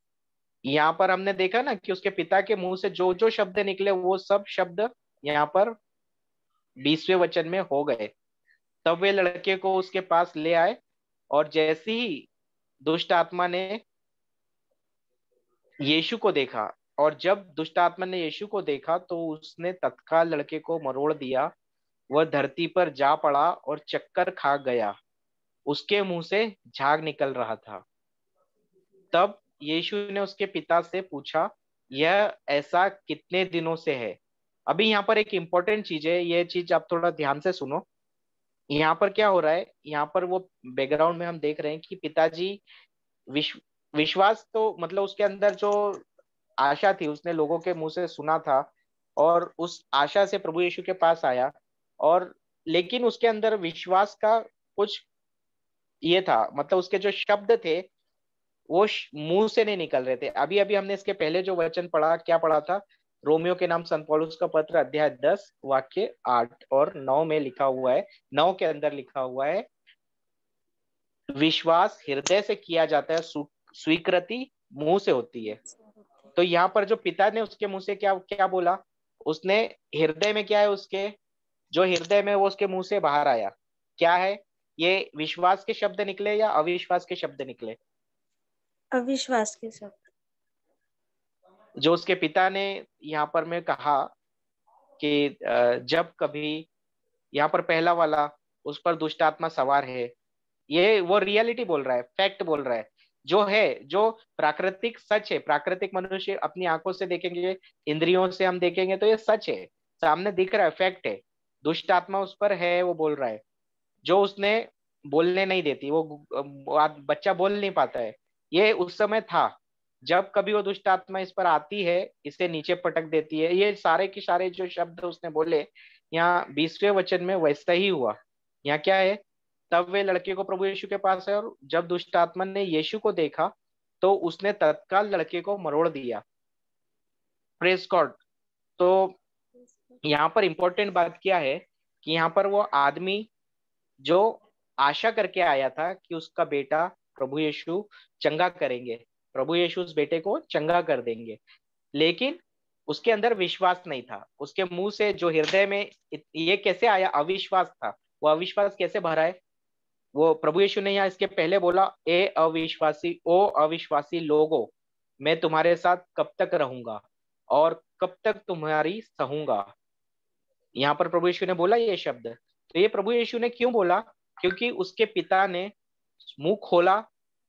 यहाँ पर हमने देखा ना कि उसके पिता के मुंह से जो जो शब्द निकले, वो सब शब्द यहाँ पर 20वें वचन में हो गए। तब वे लड़के को उसके पास ले आए, और जैसे ही दुष्ट आत्मा ने यीशु को देखा, और जब दुष्ट आत्मा ने यीशु को देखा तो उसने तत्काल लड़के को मरोड़ दिया। वह धरती पर जा पड़ा और चक्कर खा गया, उसके मुंह से झाग निकल रहा था। तब यीशु ने उसके पिता से पूछा, यह ऐसा कितने दिनों से है? अभी यहाँ पर एक इंपॉर्टेंट चीज है, ये चीज आप थोड़ा ध्यान से सुनो। यहाँ पर क्या हो रहा है, यहाँ पर वो बैकग्राउंड में हम देख रहे हैं कि पिताजी विश्वास, तो मतलब उसके अंदर जो आशा थी, उसने लोगों के मुंह से सुना था और उस आशा से प्रभु यीशु के पास आया, और लेकिन उसके अंदर विश्वास का कुछ ये था, मतलब उसके जो शब्द थे वो मुंह से नहीं निकल रहे थे। अभी अभी हमने इसके पहले जो वचन पढ़ा, क्या पढ़ा था? रोमियो के नाम संत पौलुस का पत्र अध्याय 10 वाक्य 8 और 9 में लिखा हुआ है, 9 के अंदर लिखा हुआ है, विश्वास हृदय से किया जाता है, स्वीकृति मुंह से होती है। तो यहाँ पर जो पिता ने उसके मुंह से क्या क्या बोला, उसने हृदय में क्या है उसके, जो हृदय में वो उसके मुंह से बाहर आया। क्या है? ये विश्वास के शब्द निकले या अविश्वास के शब्द निकले? अविश्वास के शब्द। जो उसके पिता ने यहाँ पर में कहा कि जब कभी यहाँ पर पहला वाला, उस पर दुष्ट आत्मा सवार है, ये वो रियलिटी बोल रहा है, फैक्ट बोल रहा है, जो है, जो प्राकृतिक सच है। प्राकृतिक मनुष्य अपनी आंखों से देखेंगे, इंद्रियों से हम देखेंगे तो ये सच है, सामने दिख रहा है, फैक्ट है। दुष्ट आत्मा उस पर है, वो बोल रहा है, जो उसने बोलने नहीं देती, वो बच्चा बोल नहीं पाता है। ये उस समय था, जब कभी वो दुष्ट आत्मा इस पर आती है, इसे नीचे पटक देती है। ये सारे के सारे जो शब्द उसने बोले यहाँ 20वें वचन में वैसा ही हुआ। यहाँ क्या है? तब वे लड़के को प्रभु यीशु के पास है, और जब दुष्ट आत्मा ने यीशु को देखा तो उसने तत्काल लड़के को मरोड़ दिया। Praise God. तो यहाँ पर इंपॉर्टेंट बात क्या है कि यहाँ पर वो आदमी जो आशा करके आया था कि उसका बेटा प्रभु यीशु चंगा करेंगे, प्रभु यीशु उस बेटे को चंगा कर देंगे, लेकिन उसके अंदर विश्वास नहीं था। उसके मुंह से जो हृदय में ये कैसे आया? अविश्वास था। वो अविश्वास कैसे भरा है? वो प्रभु यीशु ने यहाँ इसके पहले बोला, ए अविश्वासी, ओ अविश्वासी लोगो, मैं तुम्हारे साथ कब तक रहूंगा और कब तक तुम्हारी सहूंगा। यहाँ पर प्रभु यीशु ने बोला ये शब्द। तो ये प्रभु यीशु ने क्यों बोला? क्योंकि उसके पिता ने मुंह खोला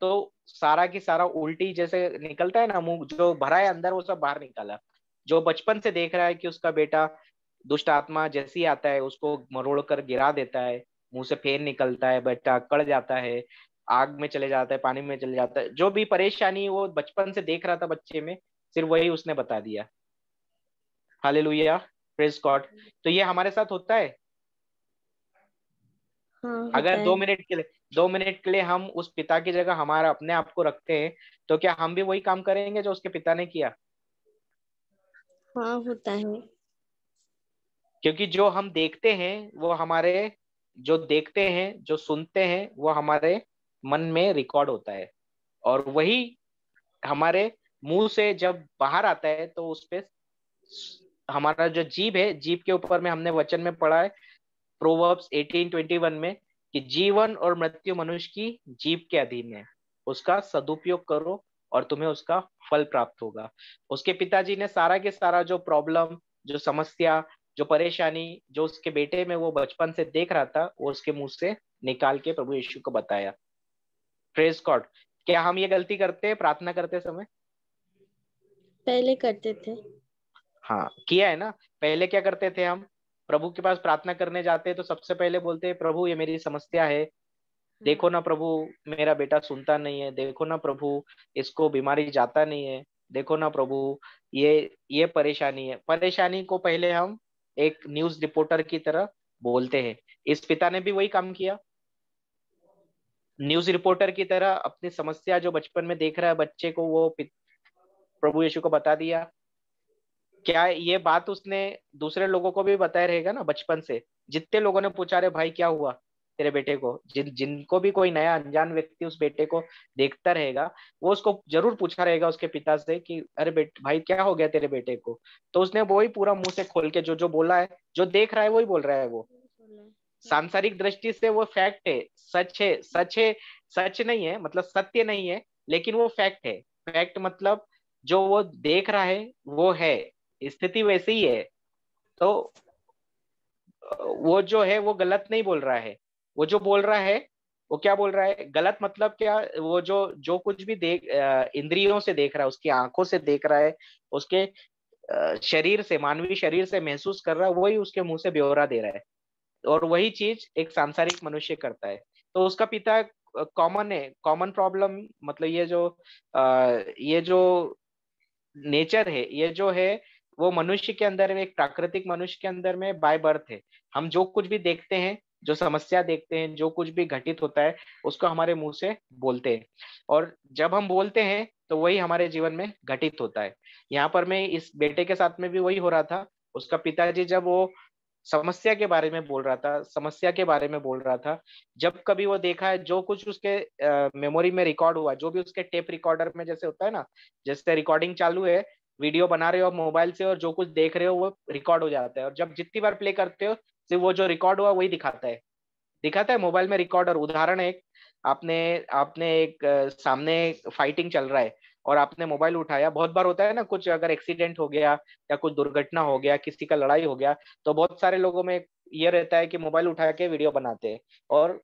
तो सारा की सारा उल्टी जैसे निकलता है ना, मुंह जो भरा है अंदर वो सब बाहर निकाला। जो बचपन से देख रहा है कि उसका बेटा दुष्ट आत्मा जैसी आता है उसको मरोड़ कर गिरा देता है, मुंह से फेन निकलता है, बेटा कड़ जाता है, आग में चले जाता है, पानी में चले जाता है, जो भी परेशानी वो बचपन से देख रहा था बच्चे में, सिर्फ वही उसने बता दिया। Hallelujah, praise God. तो ये हमारे साथ होता है। हाँ, होता अगर है। 2 मिनट के लिए हम उस पिता की जगह हमारा अपने आप को रखते हैं, तो क्या हम भी वही काम करेंगे जो उसके पिता ने किया? हाँ, होता है। क्योंकि जो हम देखते हैं वो हमारे, जो देखते हैं जो सुनते हैं वो हमारे मन में रिकॉर्ड होता है, और वही हमारे मुंह से जब बाहर आता है तो उस पे हमारा जो जीभ है, जीभ के ऊपर में हमने वचन में पढ़ा है प्रोवर्ब्स 18:21 में कि जीवन और मृत्यु मनुष्य की जीभ के अधीन है, उसका सदुपयोग करो और तुम्हें उसका फल प्राप्त होगा। उसके पिताजी ने सारा के सारा जो प्रॉब्लम, जो समस्या, जो परेशानी जो उसके बेटे में वो बचपन से देख रहा था, वो उसके मुंह से निकाल के प्रभु यीशु को बताया। Praise God. क्या हम ये गलती करते हैं प्रार्थना करते समय? पहले करते थे। हाँ, किया है ना। पहले क्या करते थे हम? प्रभु के पास प्रार्थना करने जाते तो सबसे पहले बोलते हैं, प्रभु ये मेरी समस्या है, देखो हाँ। ना प्रभु, मेरा बेटा सुनता नहीं है, देखो ना प्रभु, इसको बीमारी जाता नहीं है, देखो ना प्रभु, ये परेशानी है। परेशानी को पहले हम एक न्यूज रिपोर्टर की तरह बोलते हैं। इस पिता ने भी वही काम किया, न्यूज रिपोर्टर की तरह अपनी समस्या जो बचपन में देख रहा है बच्चे को, वो प्रभु यीशु को बता दिया। क्या ये बात उसने दूसरे लोगों को भी बताया रहेगा ना? बचपन से जितने लोगों ने पूछा, रे भाई क्या हुआ तेरे बेटे को, जिनको भी कोई नया अनजान व्यक्ति उस बेटे को देखता रहेगा, वो उसको जरूर पूछा रहेगा उसके पिता से कि अरे भाई क्या हो गया तेरे बेटे को। तो उसने वही पूरा मुंह से खोल के जो जो बोला है, जो देख रहा है वही बोल रहा है। वो सांसारिक दृष्टि से वो फैक्ट है, सच है, सच है, सच नहीं है मतलब सत्य नहीं है, लेकिन वो फैक्ट है। फैक्ट मतलब जो वो देख रहा है वो है, स्थिति वैसी ही है। तो वो जो है वो गलत नहीं बोल रहा है। वो जो बोल रहा है वो क्या बोल रहा है? गलत मतलब क्या? वो जो जो कुछ भी इंद्रियों से देख रहा है, उसकी आंखों से देख रहा है, उसके शरीर से, मानवीय शरीर से महसूस कर रहा है, वही उसके मुंह से ब्यौरा दे रहा है। और वही चीज एक सांसारिक मनुष्य करता है। तो उसका पिता कॉमन है, कॉमन प्रॉब्लम मतलब ये जो नेचर है, ये जो है वो मनुष्य के अंदर में, एक प्राकृतिक मनुष्य के अंदर में बाय बर्थ है। हम जो कुछ भी देखते हैं, जो समस्या देखते हैं, जो कुछ भी घटित होता है, उसको हमारे मुंह से बोलते हैं, और जब हम बोलते हैं तो वही हमारे जीवन में घटित होता है। यहाँ पर मैं इस बेटे के साथ में भी वही हो रहा था। उसका पिताजी जब वो समस्या के बारे में बोल रहा था, समस्या के बारे में बोल रहा था, जब कभी वो देखा है जो कुछ उसके मेमोरी में रिकॉर्ड हुआ, जो भी उसके टेप रिकॉर्डर में जैसे होता है ना, जैसे रिकॉर्डिंग चालू है, वीडियो बना रहे हो मोबाइल से और जो कुछ देख रहे हो वो रिकॉर्ड हो जाता है, और जब जितनी बार प्ले करते हो सिर्फ वो जो रिकॉर्ड हुआ वही दिखाता है। दिखाता है मोबाइल में रिकॉर्डर। उदाहरण एक, आपने आपने एक सामने फाइटिंग चल रहा है और आपने मोबाइल उठाया। बहुत बार होता है ना, कुछ अगर एक्सीडेंट हो गया या कुछ दुर्घटना हो गया, किसी का लड़ाई हो गया, तो बहुत सारे लोगों में ये रहता है कि मोबाइल उठा के वीडियो बनाते हैं और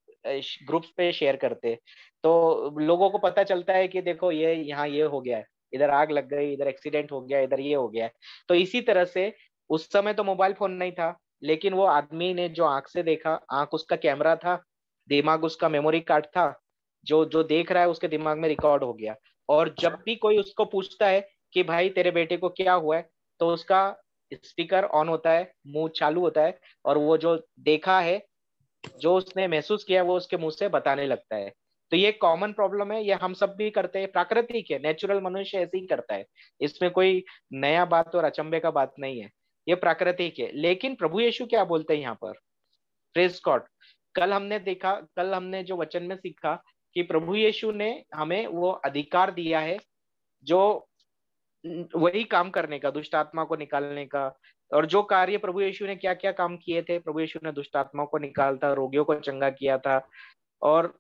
ग्रुप्स पे शेयर करते हैं। तो लोगों को पता चलता है कि देखो ये यहाँ ये हो गया है, इधर आग लग गई, इधर एक्सीडेंट हो गया, इधर ये हो गया है। तो इसी तरह से उस समय तो मोबाइल फोन नहीं था, लेकिन वो आदमी ने जो आंख से देखा, आंख उसका कैमरा था, दिमाग उसका मेमोरी कार्ड था, जो जो देख रहा है उसके दिमाग में रिकॉर्ड हो गया। और जब भी कोई उसको पूछता है कि भाई तेरे बेटे को क्या हुआ है, तो उसका स्पीकर ऑन होता है, मुंह चालू होता है, और वो जो देखा है, जो उसने महसूस किया, वो उसके मुंह से बताने लगता है। तो ये कॉमन प्रॉब्लम है, ये हम सब भी करते हैं, प्राकृतिक है, नेचुरल, मनुष्य ऐसे ही करता है। इसमें कोई नया बात और अचंभे का बात नहीं है, ये प्राकृतिक है। लेकिन प्रभु यीशु क्या बोलते हैं यहाँ पर? Praise God. कल हमने देखा, कल हमने जो वचन में सीखा कि प्रभु यीशु ने हमें वो अधिकार दिया है, जो वही काम करने का, दुष्ट आत्मा को निकालने का। और जो कार्य प्रभु यीशु ने क्या क्या काम किए थे, प्रभु यीशु ने दुष्ट आत्मा को निकालता, रोगियों को चंगा किया था, और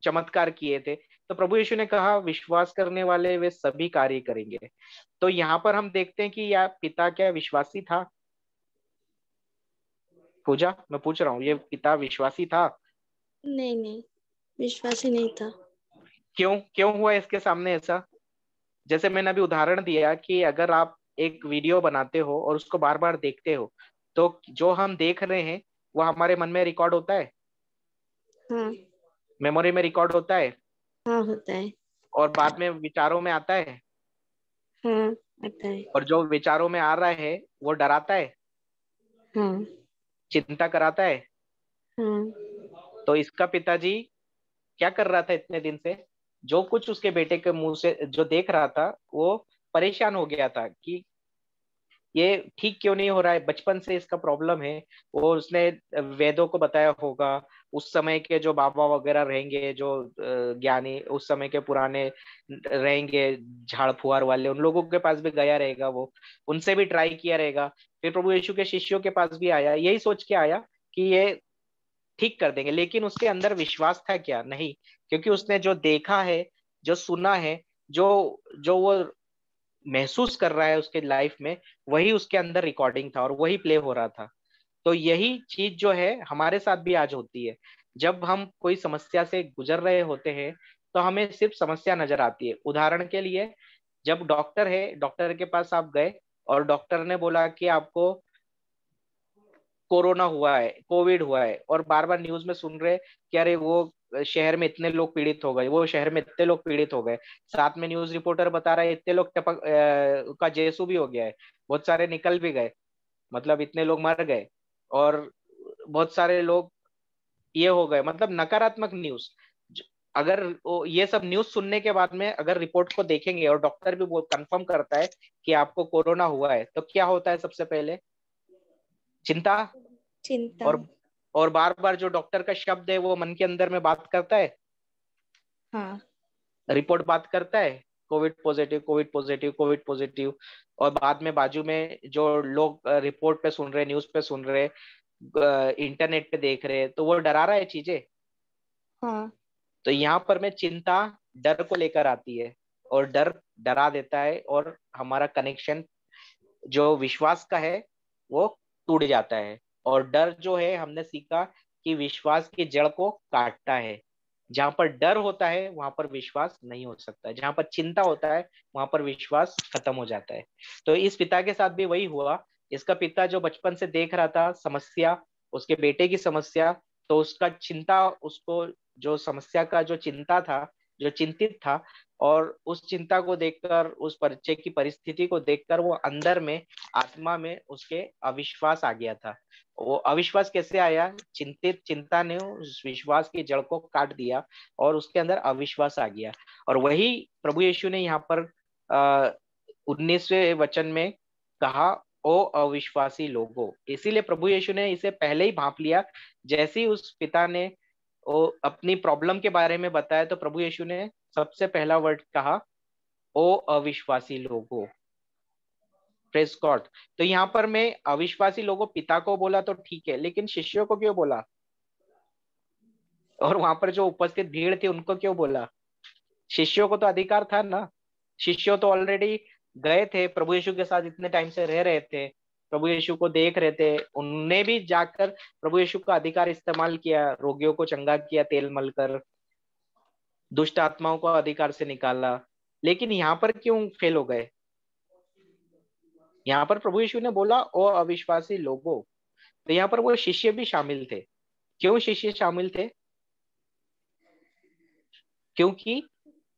चमत्कार किए थे। तो प्रभु यीशु ने कहा विश्वास करने वाले वे सभी कार्य करेंगे। तो यहाँ पर हम देखते हैं कि यह पिता क्या विश्वासी था? पूजा, मैं पूछ रहा हूँ, ये पिता विश्वासी था? नहीं नहीं, विश्वासी नहीं था। क्यों क्यों हुआ इसके सामने ऐसा? जैसे मैंने अभी उदाहरण दिया कि अगर आप एक वीडियो बनाते हो और उसको बार बार देखते हो, तो जो हम देख रहे हैं वो हमारे मन में रिकॉर्ड होता है, हाँ। मेमोरी में रिकॉर्ड होता है, हाँ होता है। और बाद में विचारों में आता है। हाँ आता है। और जो विचारों में आ रहा है वो डराता है, हाँ। चिंता कराता है। हाँ। तो इसका पिताजी क्या कर रहा था इतने दिन से? जो कुछ उसके बेटे के मुंह से जो देख रहा था, वो परेशान हो गया था कि ये ठीक क्यों नहीं हो रहा है, बचपन से इसका प्रॉब्लम है। वो उसने वेदों को बताया होगा, उस समय के जो बाबा वगैरह रहेंगे, जो ज्ञानी उस समय के पुराने रहेंगे, झाड़ फुहार वाले, उन लोगों के पास भी गया रहेगा, वो उनसे भी ट्राई किया रहेगा। फिर प्रभु यीशु के शिष्यों के पास भी आया, यही सोच के आया कि ये ठीक कर देंगे। लेकिन उसके अंदर विश्वास था क्या? नहीं। क्योंकि उसने जो देखा है, जो सुना है, जो जो वो महसूस कर रहा है उसके लाइफ में, वही उसके अंदर रिकॉर्डिंग था और वही प्ले हो रहा था। तो यही चीज जो है हमारे साथ भी आज होती है। जब हम कोई समस्या से गुजर रहे होते हैं, तो हमें सिर्फ समस्या नजर आती है। उदाहरण के लिए, जब डॉक्टर है, डॉक्टर के पास आप गए और डॉक्टर ने बोला कि आपको कोरोना हुआ है, कोविड हुआ है, और बार बार न्यूज में सुन रहे कि अरे वो शहर में इतने लोग पीड़ित हो गए, वो शहर में इतने लोग पीड़ित हो गए। साथ में न्यूज रिपोर्टर बता रहा है इतने लोग टपक का जेसू भी हो गया है, बहुत सारे निकल भी गए, मतलब इतने लोग मर गए, और बहुत सारे लोग ये हो गए, मतलब नकारात्मक न्यूज। अगर ये सब न्यूज सुनने के बाद में अगर रिपोर्ट को देखेंगे और डॉक्टर भी वो कंफर्म करता है कि आपको कोरोना हुआ है, तो क्या होता है? सबसे पहले चिंता। चिंता। और और बार बार जो डॉक्टर का शब्द है वो मन के अंदर में बात करता है, हाँ। रिपोर्ट बात करता है, Covid positive, Covid positive, Covid positive. और बाद में बाजू में जो लोग रिपोर्ट पे सुन रहे, न्यूज पे सुन रहे, इंटरनेट पे देख रहे, तो वो डरा रहा है चीजें। हाँ। तो यहाँ पर में चिंता डर को लेकर आती है, और डर डरा देता है, और हमारा कनेक्शन जो विश्वास का है वो टूट जाता है। और डर जो है, हमने सीखा कि विश्वास की जड़ को काटता है। जहां पर डर होता है वहां पर विश्वास नहीं हो सकता, जहां पर चिंता होता है वहां पर विश्वास खत्म हो जाता है। तो इस पिता के साथ भी वही हुआ। इसका पिता जो बचपन से देख रहा था समस्या, उसके बेटे की समस्या, तो उसका चिंता, उसको जो समस्या का जो चिंता था, जो चिंतित था, और उस चिंता को देखकर, उस परिचय की परिस्थिति को देखकर, वो अंदर में, आत्मा में उसके अविश्वास आ गया था। वो अविश्वास कैसे आया? चिंता ने उस विश्वास की जड़ को काट दिया और उसके अंदर अविश्वास आ गया। और वही प्रभु यीशु ने यहाँ पर 19वें वचन में कहा, ओ अविश्वासी लोगो। इसीलिए प्रभु यीशु ने इसे पहले ही भांप लिया। जैसे ही उस पिता ने वो अपनी प्रॉब्लम के बारे में बताया, तो प्रभु यीशु ने सबसे पहला वर्ड कहा, ओ अविश्वासी लोगो। Praise God. तो यहाँ पर मैं अविश्वासी लोगों पिता को बोला तो ठीक है, लेकिन शिष्यों को क्यों बोला? और वहां पर जो उपस्थित भीड़ थी उनको क्यों बोला? शिष्यों को तो अधिकार था ना, शिष्यों तो ऑलरेडी गए थे प्रभु यीशु के साथ, इतने टाइम से रह रहे थे, प्रभु यीशु को देख रहे थे, उनने भी जाकर प्रभु यीशु का अधिकार इस्तेमाल किया, रोगियों को चंगा किया तेल मलकर, दुष्ट आत्माओं को अधिकार से निकाला। लेकिन यहाँ पर क्यों फेल हो गए? यहाँ पर प्रभु यीशु ने बोला ओ अविश्वासी लोगों, तो यहाँ पर वो शिष्य भी शामिल थे। क्यों शिष्य शामिल थे? क्योंकि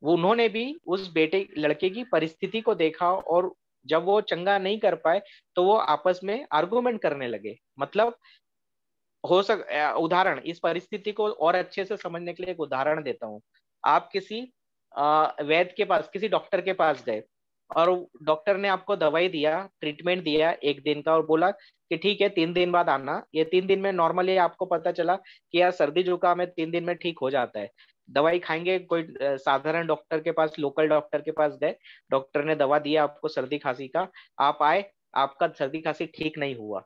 वो उन्होंने भी उस बेटे लड़के की परिस्थिति को देखा, और जब वो चंगा नहीं कर पाए तो वो आपस में आर्गुमेंट करने लगे। मतलब उदाहरण, इस परिस्थिति को और अच्छे से समझने के लिए एक उदाहरण देता हूँ। आप किसी वैद्य के पास, किसी डॉक्टर के पास गए, और डॉक्टर ने आपको दवाई दिया, ट्रीटमेंट दिया 1 दिन का, और बोला कि ठीक है 3 दिन बाद आना। ये 3 दिन में नॉर्मली आपको पता चला कि यार सर्दी जुकाम है, 3 दिन में ठीक हो जाता है, दवाई खाएंगे। कोई साधारण डॉक्टर के पास, लोकल डॉक्टर के पास गए, डॉक्टर ने दवा दिया आपको सर्दी खांसी का, आप आए, आपका सर्दी खांसी ठीक नहीं हुआ,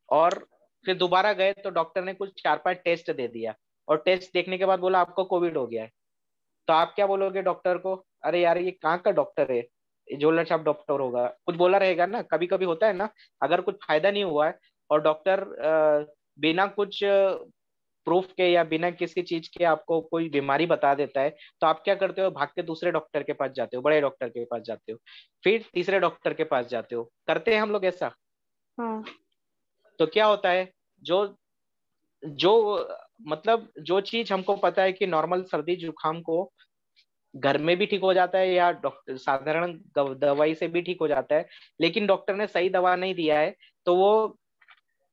और फिर दोबारा गए तो डॉक्टर ने कुछ 4-5 टेस्ट दे दिया, और टेस्ट देखने के बाद बोला आपको कोविड हो गया है। तो आप क्या बोलोगे डॉक्टर को? अरे यार ये कहाँ का डॉक्टर है, जोला छाप डॉक्टर होगा, कुछ बोला रहेगा ना। कभी कभी होता है ना, अगर कुछ फायदा नहीं हुआ है और डॉक्टर बिना कुछ प्रूफ के या बिना किसी चीज के आपको कोई बीमारी बता देता है, तो आप क्या करते हो? भाग के दूसरे डॉक्टर के पास जाते हो, बड़े डॉक्टर के पास जाते हो, फिर तीसरे डॉक्टर के पास जाते हो। करते हैं हम लोग ऐसा? हाँ। तो क्या होता है, जो जो मतलब जो चीज हमको पता है कि नॉर्मल सर्दी जुकाम को घर में भी ठीक हो जाता है या डॉक्टर साधारण दवाई से भी ठीक हो जाता है, लेकिन डॉक्टर ने सही दवा नहीं दिया है, तो वो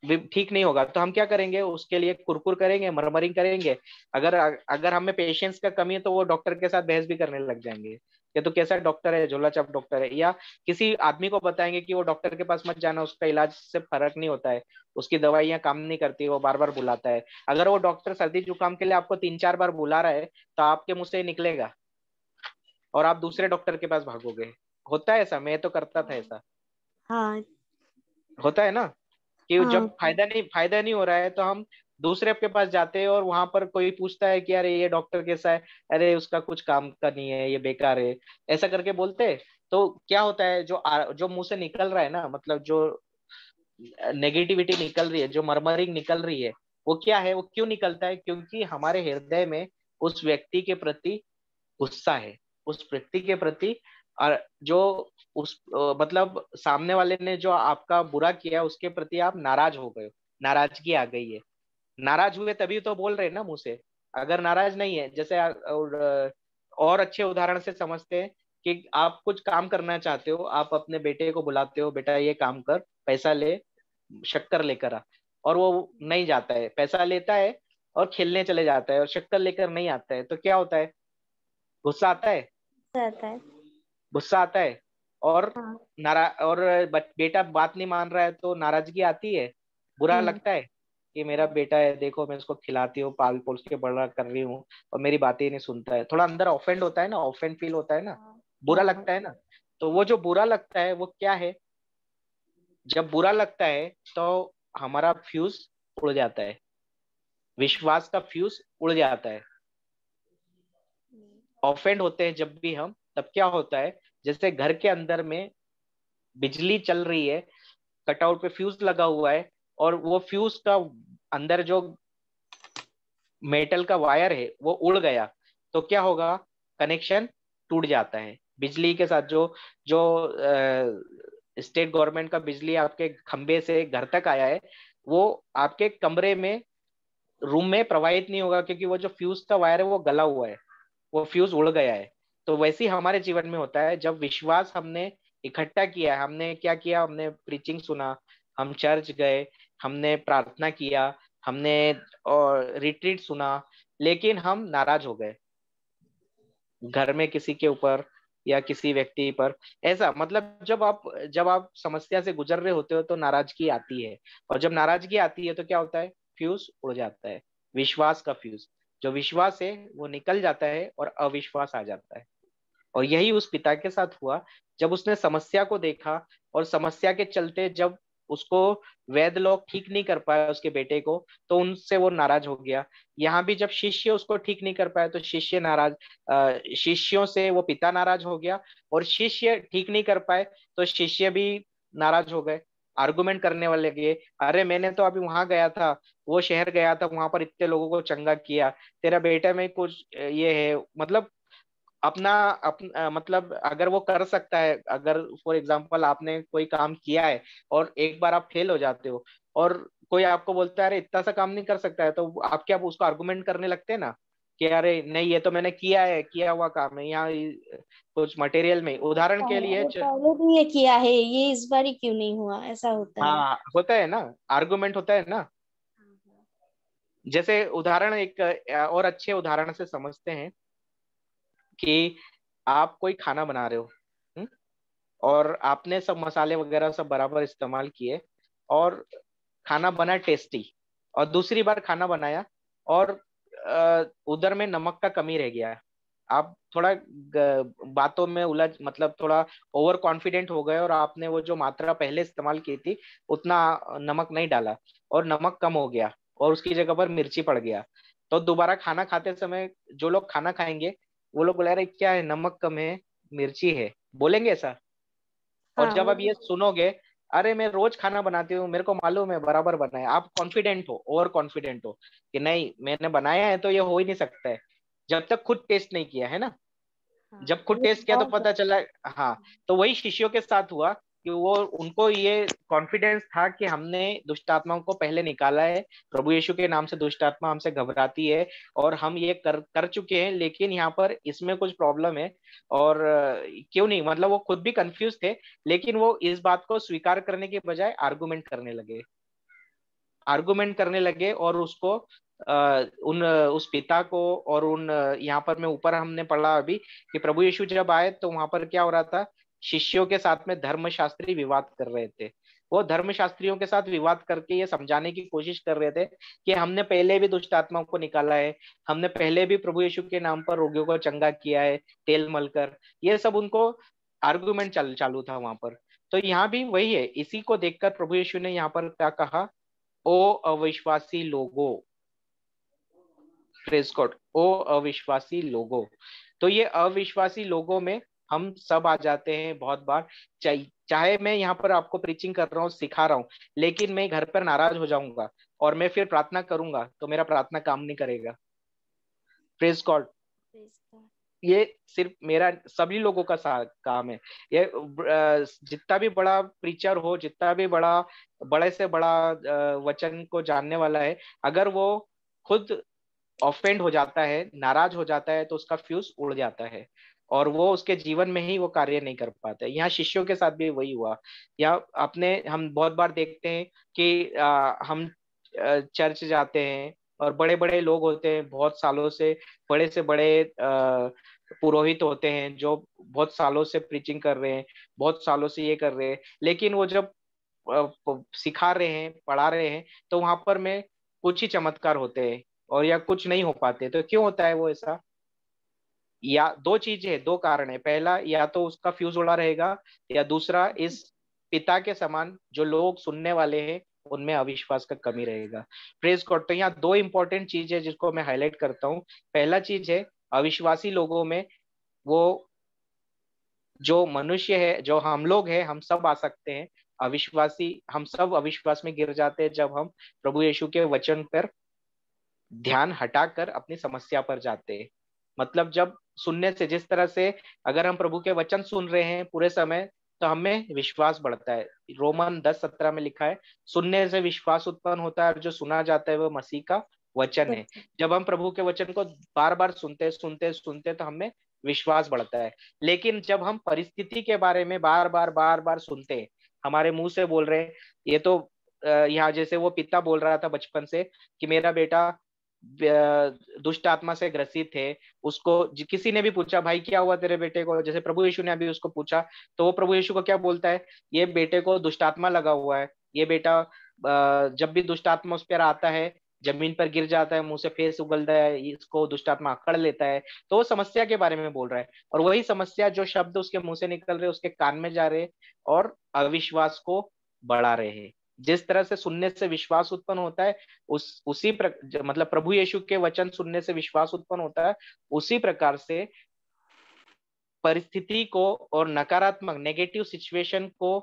ठीक नहीं होगा। तो हम क्या करेंगे? उसके लिए कुरकुर करेंगे, मरमरिंग करेंगे। अगर अगर हमें पेशेंस का कमी है तो वो डॉक्टर के साथ बहस भी करने लग जाएंगे, ये तो कैसा डॉक्टर है, झोला छाप डॉक्टर है। या किसी आदमी को बताएंगे कि वो डॉक्टर के पास मत जाना, उसका इलाज से फर्क नहीं होता है, उसकी दवाइयां काम नहीं करती, वो बार बार बुलाता है। अगर वो डॉक्टर सर्दी जुकाम के लिए आपको 3-4 बार बुला रहा है, तो आपके मुंह से निकलेगा और आप दूसरे डॉक्टर के पास भागोगे। होता है ऐसा, मैं तो करता था ऐसा। हाँ। होता है ना कि जब हाँ। फायदा नहीं हो रहा है तो हम दूसरे के पास जाते हैं, और वहां पर कोई पूछता है कि अरे ये डॉक्टर कैसा है, अरे उसका कुछ काम का नहीं है, ये बेकार है, ऐसा करके बोलते हैं। तो क्या होता है, जो मुंह से निकल रहा है ना, मतलब जो नेगेटिविटी निकल रही है, जो मरमरिंग निकल रही है, वो क्या है, वो क्यों निकलता है? क्योंकि हमारे हृदय में उस व्यक्ति के प्रति गुस्सा है, उस व्यक्ति के प्रति, और जो मतलब सामने वाले ने जो आपका बुरा किया उसके प्रति आप नाराज हो गए हो, नाराजगी आ गई है। नाराज हुए तभी तो बोल रहे हैं ना मुंह से। अगर नाराज नहीं है, जैसे और अच्छे उदाहरण से समझते हैं कि आप कुछ काम करना चाहते हो, आप अपने बेटे को बुलाते हो, बेटा ये काम कर, पैसा ले, शक्कर लेकर आ, और वो नहीं जाता है, पैसा लेता है और खेलने चले जाता है, और शक्कर लेकर नहीं आता है, तो क्या होता है? गुस्सा आता है, रहता है। गुस्सा आता है। और हाँ। और बेटा बात नहीं मान रहा है तो नाराजगी आती है, बुरा हम्म। लगता है कि मेरा बेटा है, देखो मैं इसको खिलाती हूँ, पाल पोस के बड़ा कर रही हूँ, और मेरी बातें ही नहीं सुनता है। थोड़ा अंदर ऑफेंड होता है ना, ऑफेंड फील होता है ना, हाँ। बुरा हाँ। लगता है ना। तो वो जो बुरा लगता है वो क्या है? जब बुरा लगता है तो हमारा फ्यूज उड़ जाता है, विश्वास का फ्यूज उड़ जाता है। ऑफेंड होते हैं जब भी हम, तब क्या होता है, जैसे घर के अंदर में बिजली चल रही है, कटआउट पे फ्यूज लगा हुआ है, और वो फ्यूज का अंदर जो मेटल का वायर है वो उड़ गया, तो क्या होगा? कनेक्शन टूट जाता है बिजली के साथ। जो जो स्टेट गवर्नमेंट का बिजली आपके खंबे से घर तक आया है, वो आपके कमरे में, रूम में प्रवाहित नहीं होगा, क्योंकि वो जो फ्यूज का वायर है वो गला हुआ है, वो फ्यूज उड़ गया है। तो वैसे ही हमारे जीवन में होता है, जब विश्वास हमने इकट्ठा किया, हमने क्या किया, हमने प्रीचिंग सुना, हम चर्च गए, हमने प्रार्थना किया, हमने और रिट्रीट सुना, लेकिन हम नाराज हो गए घर में किसी के ऊपर या किसी व्यक्ति पर। ऐसा मतलब जब आप समस्या से गुजर रहे होते हो तो नाराजगी आती है, और जब नाराजगी आती है तो क्या होता है? फ्यूज उड़ जाता है, विश्वास का फ्यूज। जो विश्वास है वो निकल जाता है और अविश्वास आ जाता है। और यही उस पिता के साथ हुआ, जब उसने समस्या को देखा, और समस्या के चलते जब उसको वैद्य लोग ठीक नहीं कर पाए उसके बेटे को, तो उनसे वो नाराज हो गया। यहाँ भी जब शिष्य उसको ठीक नहीं कर पाए तो शिष्य नाराज, शिष्यों से वो पिता नाराज हो गया, और शिष्य ठीक नहीं कर पाए तो शिष्य भी नाराज हो गए, आर्गुमेंट करने वाले लगे। अरे मैंने तो अभी वहां गया था, वो शहर गया था, वहां पर इतने लोगों को चंगा किया, तेरा बेटा में कुछ ये है, मतलब अपना मतलब अगर वो कर सकता है, अगर फॉर एग्जांपल आपने कोई काम किया है और एक बार आप फेल हो जाते हो, और कोई आपको बोलता है अरे इतना सा काम नहीं कर सकता है, तो आप क्या उसको आर्गुमेंट करने लगते हैं ना, कि अरे नहीं ये तो मैंने किया है, किया हुआ काम है। यहाँ कुछ मटेरियल में उदाहरण होता के है, लिए अरे पहले भी ये किया है, ये इस बार ही क्यों नहीं हुआ, ऐसा होता है। हाँ होता है ना, आर्गुमेंट होता है ना। जैसे उदाहरण एक और अच्छे उदाहरण से समझते हैं कि आप कोई खाना बना रहे हो, हम्म, और आपने सब मसाले वगैरह सब बराबर इस्तेमाल किए, और खाना बना टेस्टी, और दूसरी बार खाना बनाया और उधर में नमक का कमी रह गया। आप थोड़ा बातों में उलझ, मतलब थोड़ा ओवर कॉन्फिडेंट हो गए, और आपने वो जो मात्रा पहले इस्तेमाल की थी उतना नमक नहीं डाला, और नमक कम हो गया, और उसकी जगह पर मिर्ची पड़ गया। तो दोबारा खाना खाते समय जो लोग खाना खाएंगे वो लोग बोले अरे क्या है, नमक कम है, मिर्ची है, बोलेंगे ऐसा। और हाँ जब वो आप ये सुनोगे, अरे मैं रोज खाना बनाती हूँ, मेरे को मालूम है बराबर बना है, आप कॉन्फिडेंट हो, ओवर कॉन्फिडेंट हो कि नहीं मैंने बनाया है तो ये हो ही नहीं सकता है, जब तक खुद टेस्ट नहीं किया है ना। हाँ जब खुद ये टेस्ट किया तो बहुत। पता चला। हाँ, तो वही शिष्यों के साथ हुआ कि वो उनको ये कॉन्फिडेंस था कि हमने दुष्ट आत्माओं को पहले निकाला है, प्रभु यीशु के नाम से दुष्ट आत्मा हमसे घबराती है, और हम ये कर कर चुके हैं, लेकिन यहाँ पर इसमें कुछ प्रॉब्लम है। और क्यों नहीं, मतलब वो खुद भी कंफ्यूज थे, लेकिन वो इस बात को स्वीकार करने के बजाय आर्गुमेंट करने लगे, और उसको उन उस पिता को, और उन यहाँ पर मैं ऊपर हमने पढ़ा अभी कि प्रभु यीशु जब आए तो वहां पर क्या हो रहा था, शिष्यों के साथ में धर्मशास्त्री विवाद कर रहे थे। वो धर्मशास्त्रियों के साथ विवाद करके ये समझाने की कोशिश कर रहे थे कि हमने पहले भी दुष्ट आत्माओं को निकाला है, हमने पहले भी प्रभु यीशु के नाम पर रोगियों को चंगा किया है तेल मलकर, ये सब उनको आर्गुमेंट चालू था वहां पर। तो यहाँ भी वही है, इसी को देखकर प्रभु यीशु ने यहाँ पर क्या कहा, ओ अविश्वासी लोगो, प्रेज गॉड, ओ अविश्वासी लोगो। तो ये अविश्वासी लोगों में हम सब आ जाते हैं बहुत बार। चाहे मैं यहाँ पर आपको प्रीचिंग कर रहा हूँ, सिखा रहा हूँ, लेकिन मैं घर पर नाराज हो जाऊंगा और मैं फिर प्रार्थना करूंगा तो मेरा प्रार्थना काम नहीं करेगा। Praise God. ये सिर्फ मेरा, सभी लोगों का काम है ये। जितना भी बड़ा प्रीचर हो, जितना भी बड़ा, बड़े से बड़ा वचन को जानने वाला है, अगर वो खुद ऑफेंड हो जाता है, नाराज हो जाता है, तो उसका फ्यूज उड़ जाता है, और वो उसके जीवन में ही वो कार्य नहीं कर पाता है। यहाँ शिष्यों के साथ भी वही हुआ। या अपने हम बहुत बार देखते हैं कि हम चर्च जाते हैं, और बड़े बड़े लोग होते हैं बहुत सालों से बड़े पुरोहित होते हैं जो बहुत सालों से प्रीचिंग कर रहे हैं, बहुत सालों से ये कर रहे हैं, लेकिन वो जब सिखा रहे हैं, पढ़ा रहे हैं, तो वहां पर में कुछ ही चमत्कार होते हैं, और या कुछ नहीं हो पाते। तो क्यों होता है वो ऐसा? या दो चीजें है, दो कारण है, पहला या तो उसका फ्यूज उड़ा रहेगा, या दूसरा इस पिता के समान जो लोग सुनने वाले हैं उनमें अविश्वास का कमी रहेगा। Praise God. तो यहाँ दो इंपॉर्टेंट चीज है जिसको मैं हाईलाइट करता हूँ। पहला चीज है, अविश्वासी लोगों में वो जो मनुष्य है, जो हम लोग हैं, हम सब आ सकते हैं। अविश्वासी, हम सब अविश्वास में गिर जाते हैं जब हम प्रभु यीशु के वचन पर ध्यान हटाकर अपनी समस्या पर जाते हैं। मतलब जब सुनने से, जिस तरह से अगर हम प्रभु के वचन सुन रहे हैं पूरे समय, तो हमें विश्वास बढ़ता है। रोमन 10:17 में लिखा है, सुनने से विश्वास उत्पन्न होता है, और जो सुना जाता है वो मसीह का वचन है। बच्चा। जब हम प्रभु के वचन को बार बार सुनते तो हमें विश्वास बढ़ता है। लेकिन जब हम परिस्थिति के बारे में बार बार सुनते हैं, हमारे मुंह से बोल रहे हैं, ये तो यहाँ जैसे वो पिता बोल रहा था बचपन से कि मेरा बेटा दुष्ट आत्मा से ग्रसित है, उसको किसी ने भी पूछा भाई क्या हुआ तेरे बेटे को, जैसे प्रभु यीशु ने अभी उसको पूछा, तो वो प्रभु यीशु को क्या बोलता है, ये बेटे को दुष्ट आत्मा लगा हुआ है, ये बेटा जब भी दुष्ट आत्मा उस पर आता है जमीन पर गिर जाता है, मुंह से फेस उगलता है, इसको दुष्ट आत्मा अकड़ लेता है। तो वो समस्या के बारे में बोल रहा है, और वही समस्या, जो शब्द उसके मुंह से निकल रहे उसके कान में जा रहे, और अविश्वास को बढ़ा रहे। जिस तरह से सुनने से विश्वास उत्पन्न होता है, मतलब प्रभु यीशु के वचन सुनने से विश्वास उत्पन्न होता है, उसी प्रकार से परिस्थिति को और नकारात्मक नेगेटिव सिचुएशन को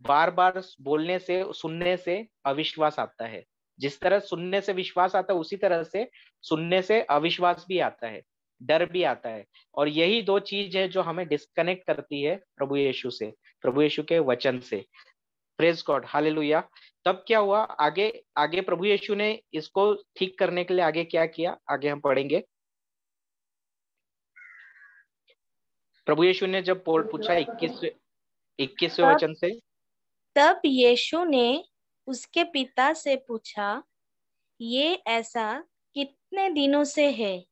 बार बार बोलने से, सुनने से अविश्वास आता है। जिस तरह सुनने से विश्वास आता है, उसी तरह से सुनने से अविश्वास भी आता है, डर भी आता है। और यही दो चीज है जो हमें डिस्कनेक्ट करती है प्रभु यीशु से, प्रभु यीशु के वचन से। Praise God, hallelujah. तब क्या हुआ आगे? आगे प्रभु यीशु ने इसको ठीक करने के लिए आगे क्या किया, आगे हम पढ़ेंगे। प्रभु यीशु ने जब पूछा 21वें वचन से, तब यीशु ने उसके पिता से पूछा, ये ऐसा कितने दिनों से है?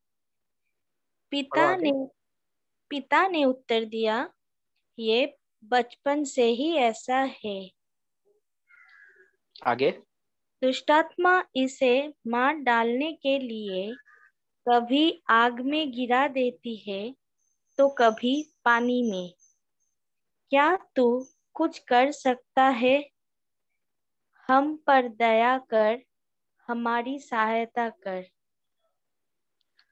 पिता ने उत्तर दिया, ये बचपन से ही ऐसा है। आगे, दुष्टात्मा इसे मार डालने के लिए कभी आग में गिरा देती है तो कभी पानी में। क्या तू कुछ कर सकता है? हम पर दया कर, हमारी सहायता कर।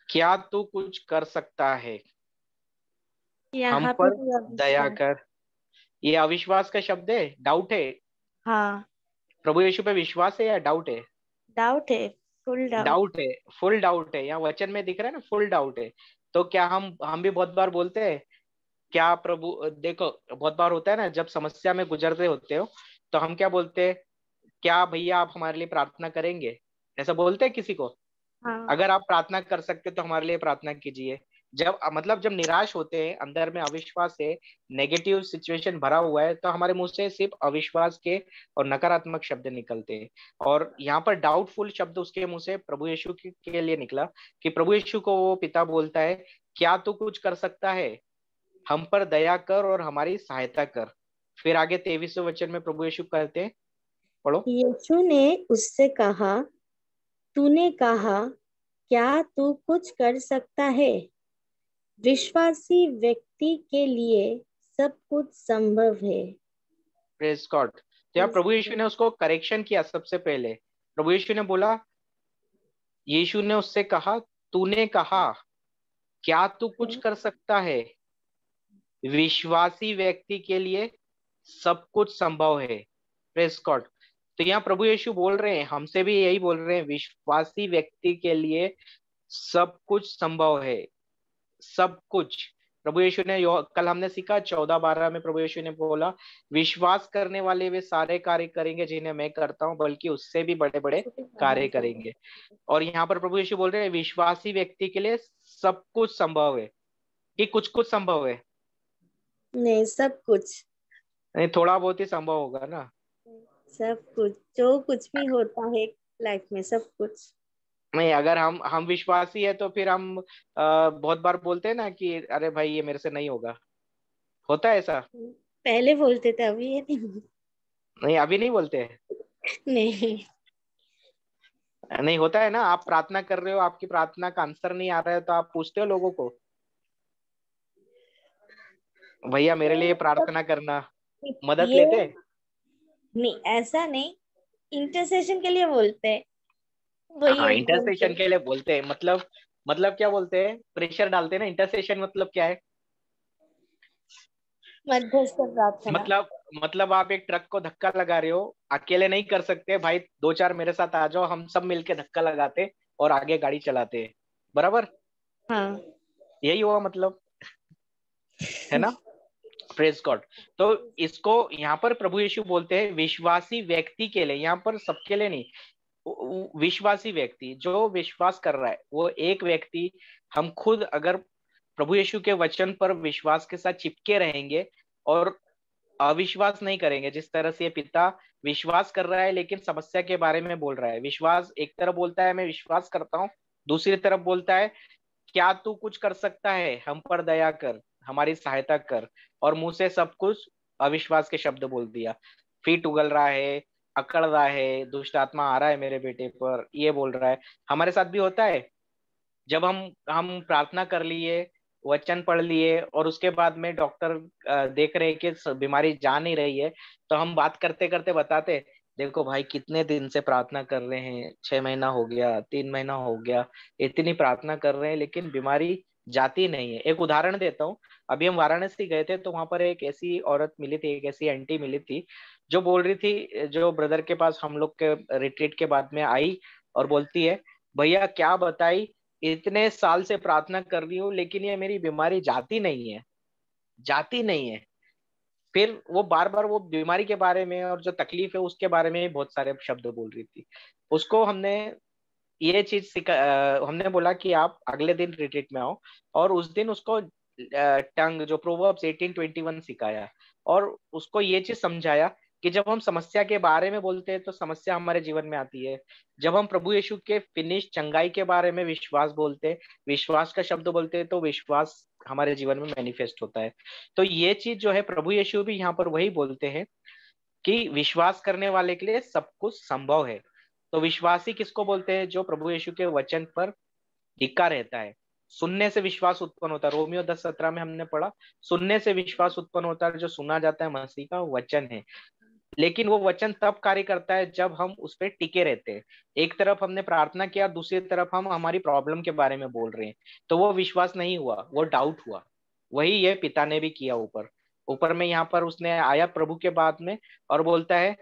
क्या तू कुछ कर सकता है, हम यहाँ पर पे दया कर। ये अविश्वास का शब्द है, डाउट है। हाँ, प्रभु यीशु पे विश्वास है या डाउट है? डाउट है, फुल डाउट। डाउट है, फुल डाउट है। यहाँ वचन में दिख रहा है ना, फुल डाउट है। तो क्या हम भी बहुत बार बोलते हैं, क्या प्रभु, देखो बहुत बार होता है ना, जब समस्या में गुजर रहे होते हो तो हम क्या बोलते हैं, क्या भैया आप हमारे लिए प्रार्थना करेंगे? ऐसा बोलते हैं किसी को? हाँ, अगर आप प्रार्थना कर सकते तो हमारे लिए प्रार्थना कीजिए। जब मतलब जब निराश होते हैं, अंदर में अविश्वास है, नेगेटिव सिचुएशन भरा हुआ है, तो हमारे मुंह से सिर्फ अविश्वास के और नकारात्मक शब्द निकलते हैं। और यहाँ पर डाउटफुल शब्द उसके मुंह से प्रभु यीशु के लिए निकला, कि प्रभु यीशु को वो पिता बोलता है, क्या तू कुछ कर सकता है? हम पर दया कर और हमारी सहायता कर। फिर आगे 23वें वचन में प्रभु यीशु कहते हैं, पढ़ो। यीशु ने उससे कहा, तूने कहा, क्या तू कुछ कर सकता है? विश्वासी व्यक्ति के लिए सब कुछ संभव है। Praise God. तो यहाँ प्रभु यीशु ने उसको करेक्शन किया। सबसे पहले प्रभु यीशु ने बोला, यीशु ने उससे कहा, तूने कहा, क्या तू कुछ कर सकता है? विश्वासी व्यक्ति के लिए सब कुछ संभव है। Praise God. तो यहाँ प्रभु यीशु बोल रहे हैं, हमसे भी यही बोल रहे हैं, विश्वासी व्यक्ति के लिए सब कुछ संभव है, सब कुछ। प्रभु यीशु ने कल हमने सीखा 14:12 में प्रभु यीशु ने बोला, विश्वास करने वाले वे सारे कार्य करेंगे जिन्हें मैं करता हूँ, बल्कि उससे भी बड़े बड़े कार्य करेंगे। और यहाँ पर प्रभु यीशु बोल रहे हैं, विश्वासी व्यक्ति के लिए सब कुछ संभव है। कि कुछ कुछ संभव है? नहीं, सब कुछ। नहीं, थोड़ा बहुत ही संभव होगा ना। सब कुछ, जो कुछ भी होता है लाइफ में, सब कुछ। नहीं, अगर हम विश्वासी है तो फिर हम बहुत बार बोलते हैं ना कि अरे भाई ये मेरे से नहीं होगा। होता है ऐसा? पहले बोलते थे, अभी ये नहीं। नहीं, अभी नहीं बोलते। नहीं। नहीं, होता है ना, आप प्रार्थना कर रहे हो, आपकी प्रार्थना का आंसर नहीं आ रहा है, तो आप पूछते हो लोगों को, भैया मेरे लिए प्रार्थना करना, मदद ये लेते हैं। नहीं, ऐसा नहीं, इंटरसेशन के लिए बोलते हैं, वही हाँ, बोलते इंटरसेशन हैं। के लिए बोलते हैं। मतलब क्या बोलते हैं, प्रेशर डालते हैं ना। इंटरसेशन मतलब क्या है? मध्यस्थ प्रार्थना। मतलब मतलब आप एक ट्रक को धक्का लगा रहे हो, अकेले नहीं कर सकते भाई, दो चार मेरे साथ आ जाओ, हम सब मिलके धक्का लगाते और आगे गाड़ी चलाते हैं। बराबर? हाँ। यही हुआ मतलब, है ना। Praise God. तो इसको यहाँ पर प्रभु यीशु बोलते हैं विश्वासी व्यक्ति के लिए, यहाँ पर सबके लिए नहीं। विश्वासी व्यक्ति जो विश्वास कर रहा है, वो एक व्यक्ति, हम खुद अगर प्रभु यीशु के वचन पर विश्वास के साथ चिपके रहेंगे और अविश्वास नहीं करेंगे, जिस तरह से ये पिता विश्वास कर रहा है लेकिन समस्या के बारे में बोल रहा है। विश्वास एक तरफ बोलता है मैं विश्वास करता हूँ, दूसरी तरफ बोलता है क्या तू कुछ कर सकता है, हम पर दया कर, हमारी सहायता कर, और मुंह से सब कुछ अविश्वास के शब्द बोल दिया। फीट उगल रहा है, अकड़ रहा है, दुष्ट आत्मा आ रहा है मेरे बेटे पर, ये बोल रहा है। हमारे साथ भी होता है, जब हम प्रार्थना कर लिए, वचन पढ़ लिए और उसके बाद में डॉक्टर देख रहे कि बीमारी जा नहीं रही है, तो हम बात करते करते बताते, देखो भाई कितने दिन से प्रार्थना कर रहे हैं, 6 महीना हो गया, 3 महीना हो गया, इतनी प्रार्थना कर रहे हैं लेकिन बीमारी जाती नहीं है। एक उदाहरण देता हूँ, अभी हम वाराणसी गए थे तो वहां पर एक ऐसी औरत मिली थी, एक ऐसी आंटी मिली थी जो बोल रही थी, जो ब्रदर के पास हम लोग के रिट्रीट के बाद में आई और बोलती है, भैया क्या बताई, इतने साल से प्रार्थना कर रही हूँ लेकिन ये मेरी बीमारी जाती नहीं है, जाती नहीं है। फिर वो बार बार वो बीमारी के बारे में और जो तकलीफ है उसके बारे में बहुत सारे शब्द बोल रही थी। उसको हमने ये चीज हमने बोला कि आप अगले दिन रिट्रीट में आओ, और उस दिन उसको टंग जो प्रोवर्ब्स 18:21 सिखाया, और उसको ये चीज समझाया कि जब हम समस्या के बारे में बोलते हैं तो समस्या हमारे जीवन में आती है, जब हम प्रभु यीशु के फिनिश चंगाई के बारे में विश्वास बोलते हैं, विश्वास का शब्द बोलते हैं, तो विश्वास हमारे जीवन में मैनिफेस्ट होता है। तो ये चीज जो है प्रभु यीशु भी यहाँ पर वही बोलते हैं कि विश्वास करने वाले के लिए सब कुछ संभव है। तो विश्वासी किसको बोलते हैं? जो प्रभु यीशु के वचन पर टिका रहता है। सुनने से विश्वास उत्पन्न होता है, रोमियो 10:17 में हमने पढ़ा, सुनने से विश्वास उत्पन्न होता है, जो सुना जाता है मसीह का वचन है। लेकिन वो वचन तब कार्य करता है जब हम उस पर टिके रहते हैं। एक तरफ हमने प्रार्थना किया, दूसरी तरफ हम हमारी प्रॉब्लम के बारे में बोल रहे हैं, तो वो विश्वास नहीं हुआ, वो डाउट हुआ। वही ये पिता ने भी किया। ऊपर ऊपर में यहाँ पर उसने आया प्रभु के बाद में और बोलता है,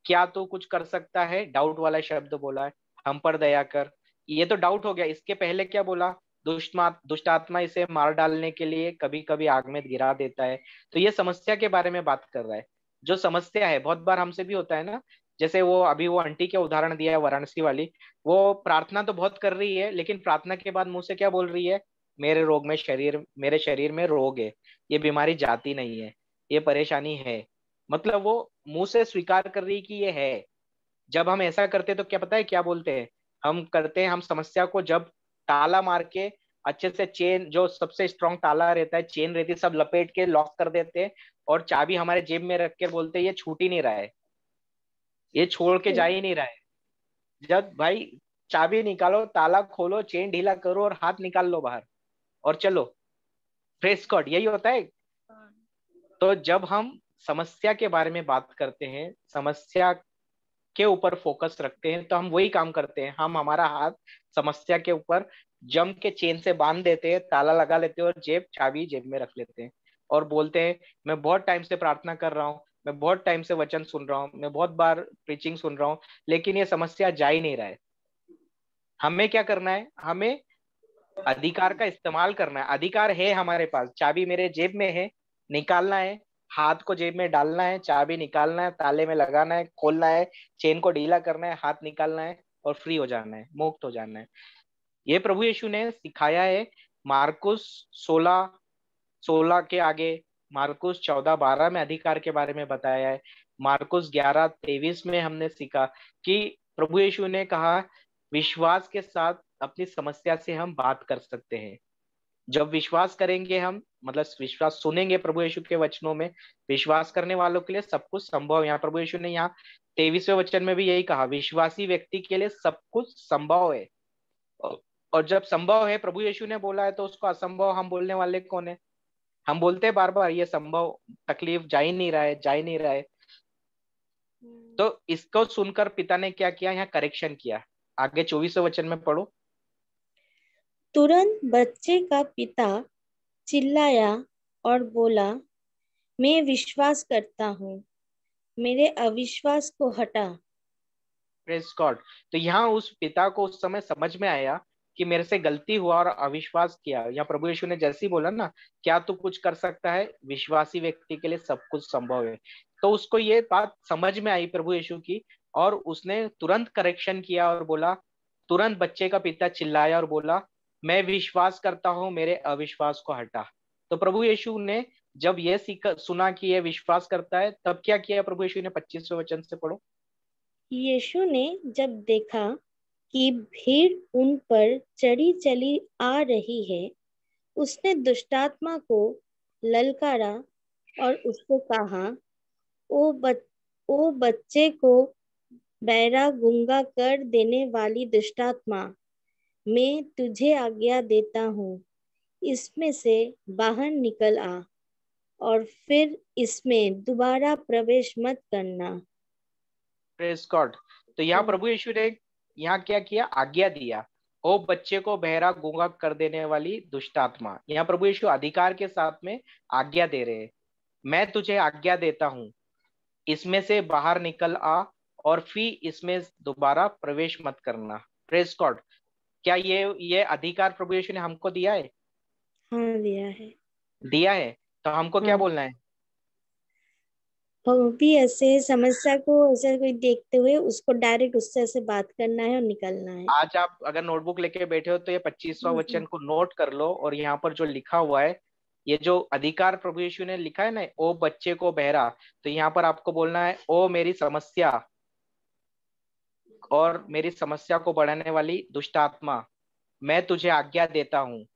क्या तू कुछ कर सकता है? डाउट वाला शब्द बोला है, हम पर दया कर। ये तो डाउट हो गया। इसके पहले क्या बोला? दुष्ट आत्मा इसे मार डालने के लिए कभी कभी आग में गिरा देता है। तो ये समस्या के बारे में बात कर रहा है। जो समस्या है, बहुत बार हमसे भी होता है ना, जैसे वो अभी वो आंटी के उदाहरण दिया है वाराणसी वाली, वो प्रार्थना तो बहुत कर रही है लेकिन प्रार्थना के बाद मुंह से क्या बोल रही है? मेरे शरीर में रोग है, ये बीमारी जाती नहीं है, ये परेशानी है। मतलब वो मुंह से स्वीकार कर रही कि ये है। जब हम ऐसा करते तो क्या पता है क्या बोलते हैं? हम करते हैं, हम समस्या को जब ताला मार के अच्छे से, चेन जो सबसे स्ट्रांग ताला रहता है, चेन रहती है, सब लपेट के लॉक कर देते हैं और चाबी हमारे जेब में रख के बोलते हैं ये छूट ही नहीं रहा है, ये छोड़ के जा ही नहीं रहा है। जब भाई चाबी निकालो, ताला खोलो, चेन ढीला करो और हाथ निकाल लो बाहर और चलो, प्रेस गॉड, यही होता है। तो जब हम समस्या के बारे में बात करते हैं, समस्या के ऊपर फोकस रखते हैं, तो हम वही काम करते हैं। हम हमारा हाथ समस्या के ऊपर जम के चेन से बांध देते हैं, ताला लगा लेते हैं और चाबी जेब में रख लेते हैं और बोलते हैं, मैं बहुत टाइम से प्रार्थना कर रहा हूँ, मैं बहुत टाइम से वचन सुन रहा हूँ, मैं बहुत बार प्रीचिंग सुन रहा हूँ, लेकिन ये समस्या जा ही नहीं रहा है। हमें क्या करना है? हमें अधिकार का इस्तेमाल करना है। अधिकार है हमारे पास, चाबी मेरे जेब में है, निकालना है, हाथ को जेब में डालना है, चाबी निकालना है, ताले में लगाना है, खोलना है, चेन को ढीला करना है, हाथ निकालना है और फ्री हो जाना है, मुक्त हो जाना है। ये प्रभु यीशु ने सिखाया है। मार्कुस 16:16 के आगे, मार्कुस 14:12 में अधिकार के बारे में बताया है। मार्कुस 11:23 में हमने सीखा कि प्रभु यीशु ने कहा, विश्वास के साथ अपनी समस्या से हम बात कर सकते हैं। जब विश्वास करेंगे हम, मतलब विश्वास सुनेंगे प्रभु यीशु के वचनों में, विश्वास करने वालों के लिए सब कुछ संभव है। यहाँ प्रभु यीशु ने यहाँ 23वें वचन में भी यही कहा, विश्वासी व्यक्ति के लिए सब कुछ संभव है। और जब संभव है, प्रभु यीशु ने बोला है, तो उसको असंभव हम बोलने वाले कौन है? हम बोलते हैं बार बार ये संभव, तकलीफ जा ही नहीं रहा है, जा ही नहीं रहा है। तो इसको सुनकर पिता ने क्या किया? यहाँ करेक्शन किया। आगे 24वें वचन में पढ़ो। तुरंत बच्चे का पिता चिल्लाया और बोला, मैं विश्वास करता हूँ, मेरे अविश्वास को हटा। Praise God. तो यहाँ उस पिता को उस समय समझ में आया कि मेरे से गलती हुआ और अविश्वास किया। यहाँ प्रभु यीशु ने जैसे ही बोला ना, क्या तू कुछ कर सकता है? विश्वासी व्यक्ति के लिए सब कुछ संभव है। तो उसको ये बात समझ में आई प्रभु यीशु की, और उसने तुरंत करेक्शन किया और बोला, तुरंत बच्चे का पिता चिल्लाया और बोला, मैं विश्वास करता हूँ, मेरे अविश्वास को हटा। तो प्रभु यीशु ने जब ये सुना कि ये विश्वास करता है, तब क्या किया प्रभु यीशु ने? 25वें वचन से पढ़ो। यीशु ने जब देखा कि भीड़ उन पर चढ़ी चली आ रही है, उसने दुष्टात्मा को ललकारा और उससे कहा, ओ बच्चे को बहरा गूंगा कर देने वाली दुष्टात्मा, मैं तुझे आज्ञा देता हूँ इसमें से बाहर निकल आ और फिर इसमें दोबारा प्रवेश मत करना। Praise God. तो यहाँ प्रभु यीशु ने यहाँ क्या किया, आज्ञा दिया। ओ बच्चे को बहरा गूंगा कर देने वाली दुष्ट आत्मा, यहाँ प्रभु यीशु अधिकार के साथ में आज्ञा दे रहे हैं। मैं तुझे आज्ञा देता हूँ, इसमें से बाहर निकल आ और फिर इसमें दोबारा प्रवेश मत करना। Praise God. क्या ये अधिकार प्रभु यीशु ने हमको दिया है? हाँ, दिया है। दिया है। तो हमको क्या हाँ, बोलना है? हम भी ऐसे समस्या को ऐसे कोई देखते हुए उसको डायरेक्ट उससे ऐसे बात करना है और निकलना है। आज आप अगर नोटबुक लेके बैठे हो तो ये 25वां वचन को नोट कर लो, और यहाँ पर जो लिखा हुआ है, ये जो अधिकार प्रभु यीशु ने लिखा है ना, ओ बच्चे को बहरा, तो यहाँ पर आपको बोलना है, ओ मेरी समस्या और मेरी समस्या को बढ़ाने वाली दुष्ट आत्मा, मैं तुझे आज्ञा देता हूँ,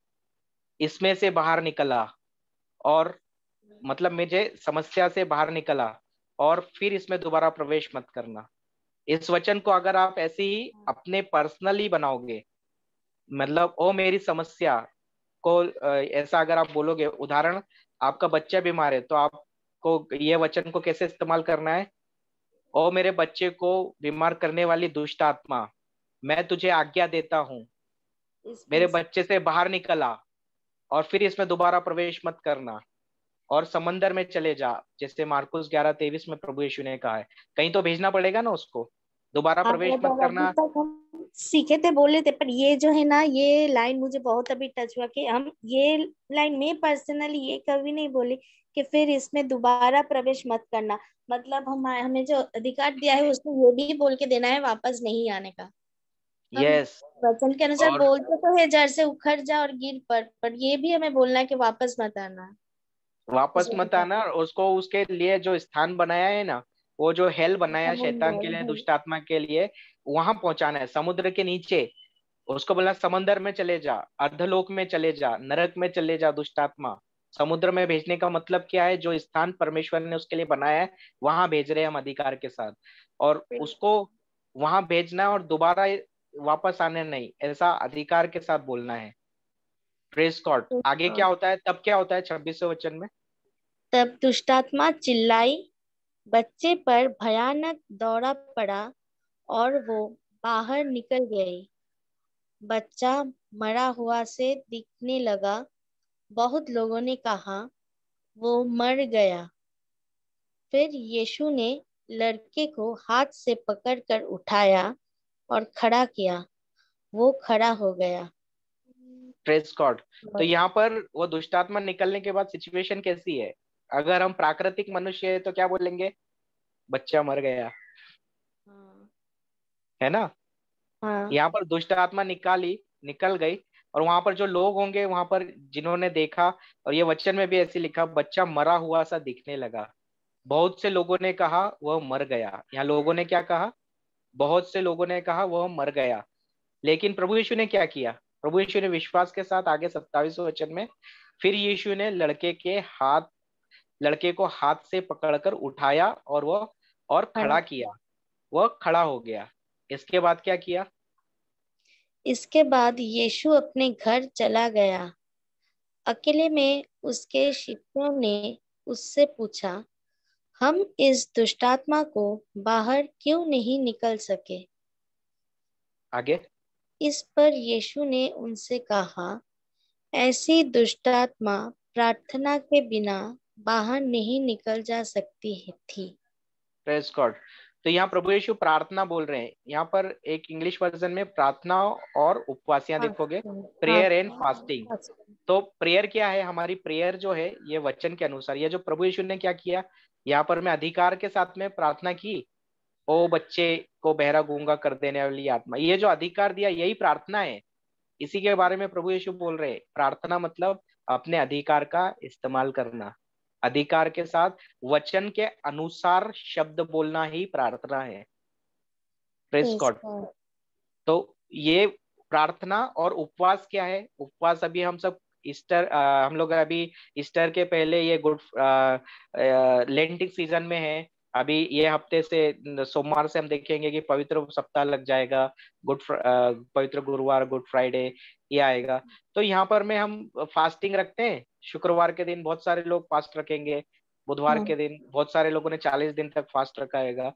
इसमें से बाहर निकला। और मतलब मुझे समस्या से बाहर निकला और फिर इसमें दोबारा प्रवेश मत करना। इस वचन को अगर आप ऐसे ही अपने पर्सनली बनाओगे, मतलब ओ मेरी समस्या को ऐसा अगर आप बोलोगे, उदाहरण आपका बच्चा बीमार है तो आपको ये वचन को कैसे इस्तेमाल करना है? ओ मेरे बच्चे को बीमार करने वाली दुष्ट आत्मा, मैं तुझे आज्ञा देता हूँ, मेरे इसमें बच्चे से बाहर निकला और फिर इसमें दोबारा प्रवेश मत करना और समंदर में चले जा, जैसे मार्कुस 11:23 में प्रभु यीशु ने कहा है। कहीं तो भेजना पड़ेगा ना उसको, दोबारा हाँ, प्रवेश मत मतलब अभी करना। तक हम सीखे थे, बोले थे, पर ये जो है ना, ये लाइन मुझे बहुत अभी टच हुआ कि हम ये लाइन में पर्सनली ये कभी नहीं बोली कि फिर इसमें दोबारा प्रवेश मत करना। मतलब हम हमें जो अधिकार दिया है उसमें ये भी बोल के देना है वापस नहीं आने का। हम यस। वचन के अनुसार और बोलते तो है जड़ से उखड़ जा और गिर पड़, पर ये भी हमें बोलना है कि वापस मत आना इस वापस मत वचन आना, और उसको उसके लिए जो स्थान बनाया है ना, वो जो हेल बनाया शैतान के लिए, में। दुष्ट आत्मा के लिए, वहां पहुंचाना है, समुद्र के नीचे। उसको बोला समंदर में चले जा, अधलोक में चले जा, नरक में चले जा दुष्ट आत्मा। समुद्र में भेजने का मतलब क्या है? जो स्थान परमेश्वर ने उसके लिए बनाया है, वहां भेज रहे हैं हम अधिकार के साथ, और उसको वहां भेजना और दोबारा वापस आने नहीं, ऐसा अधिकार के साथ बोलना है। Praise God. आगे क्या होता है? तब क्या होता है 26वें वचन में? तब दुष्टात्मा चिल्लाई, बच्चे पर भयानक दौरा पड़ा और वो बाहर निकल गई। बच्चा मरा हुआ से दिखने लगा। बहुत लोगों ने कहा वो मर गया। फिर यीशु ने लड़के को हाथ से पकड़कर उठाया और खड़ा किया। वो खड़ा हो गया। Praise God. तो यहाँ पर वो दुष्टात्मा निकलने के बाद सिचुएशन कैसी है? अगर हम प्राकृतिक मनुष्य है तो क्या बोलेंगे? बच्चा मर गया, हाँ, है ना। हाँ, यहाँ पर दुष्ट आत्मा निकल गई, और वहां पर जो लोग होंगे वहां पर जिन्होंने देखा, और ये वचन में भी ऐसे लिखा, बच्चा मरा हुआ सा दिखने लगा। बहुत से लोगों ने कहा वह मर गया। यहाँ लोगों ने क्या कहा? बहुत से लोगों ने कहा वह मर गया। लेकिन प्रभु यीशु ने क्या किया? प्रभु यीशु ने विश्वास के साथ आगे 27वें वचन में, फिर यीशु ने लड़के को हाथ से पकड़कर उठाया और वह और खड़ा खड़ा किया। किया। वह खड़ा हो गया। इसके बाद क्या किया? इसके बाद यीशु अपने घर चला गया। अकेले में उसके शिष्यों ने उससे पूछा, हम इस दुष्टात्मा को बाहर क्यों नहीं निकल सके? आगे। इस पर यीशु ने उनसे कहा, ऐसी दुष्टात्मा प्रार्थना के बिना बाहर नहीं निकल जा सकती थी। Praise God. तो यहाँ प्रभु यीशु प्रार्थना बोल रहे हैं। यहाँ पर एक इंग्लिश वर्जन में प्रार्थना और उपवास, यहाँ हाँ, देखोगे हाँ, प्रेयर एंड फास्टिंग। तो प्रेयर क्या है? हमारी प्रेयर जो है ये वचन के अनुसार, ये जो प्रभु यीशु ने क्या किया, यहाँ पर मैं अधिकार के साथ में प्रार्थना की, ओ बच्चे को बहरा गूंगा कर देने वाली आत्मा, ये जो अधिकार दिया यही प्रार्थना है। इसी के बारे में प्रभु यीशु बोल रहे हैं। प्रार्थना मतलब अपने अधिकार का इस्तेमाल करना, अधिकार के साथ वचन के अनुसार शब्द बोलना ही प्रार्थना है। Praise God. तो ये प्रार्थना और उपवास क्या है? उपवास अभी हम सब हम लोग अभी ईस्टर के पहले ये गुड लेंटिक सीजन में है। अभी ये हफ्ते से सोमवार से हम देखेंगे कि पवित्र सप्ताह लग जाएगा, पवित्र गुरुवार, गुड फ्राइडे, ये आएगा। तो यहाँ पर में हम फास्टिंग रखते हैं। शुक्रवार के दिन बहुत सारे लोग फास्ट रखेंगे, बुधवार हाँ के दिन बहुत सारे लोगों ने 40 दिन तक फास्ट रखा है।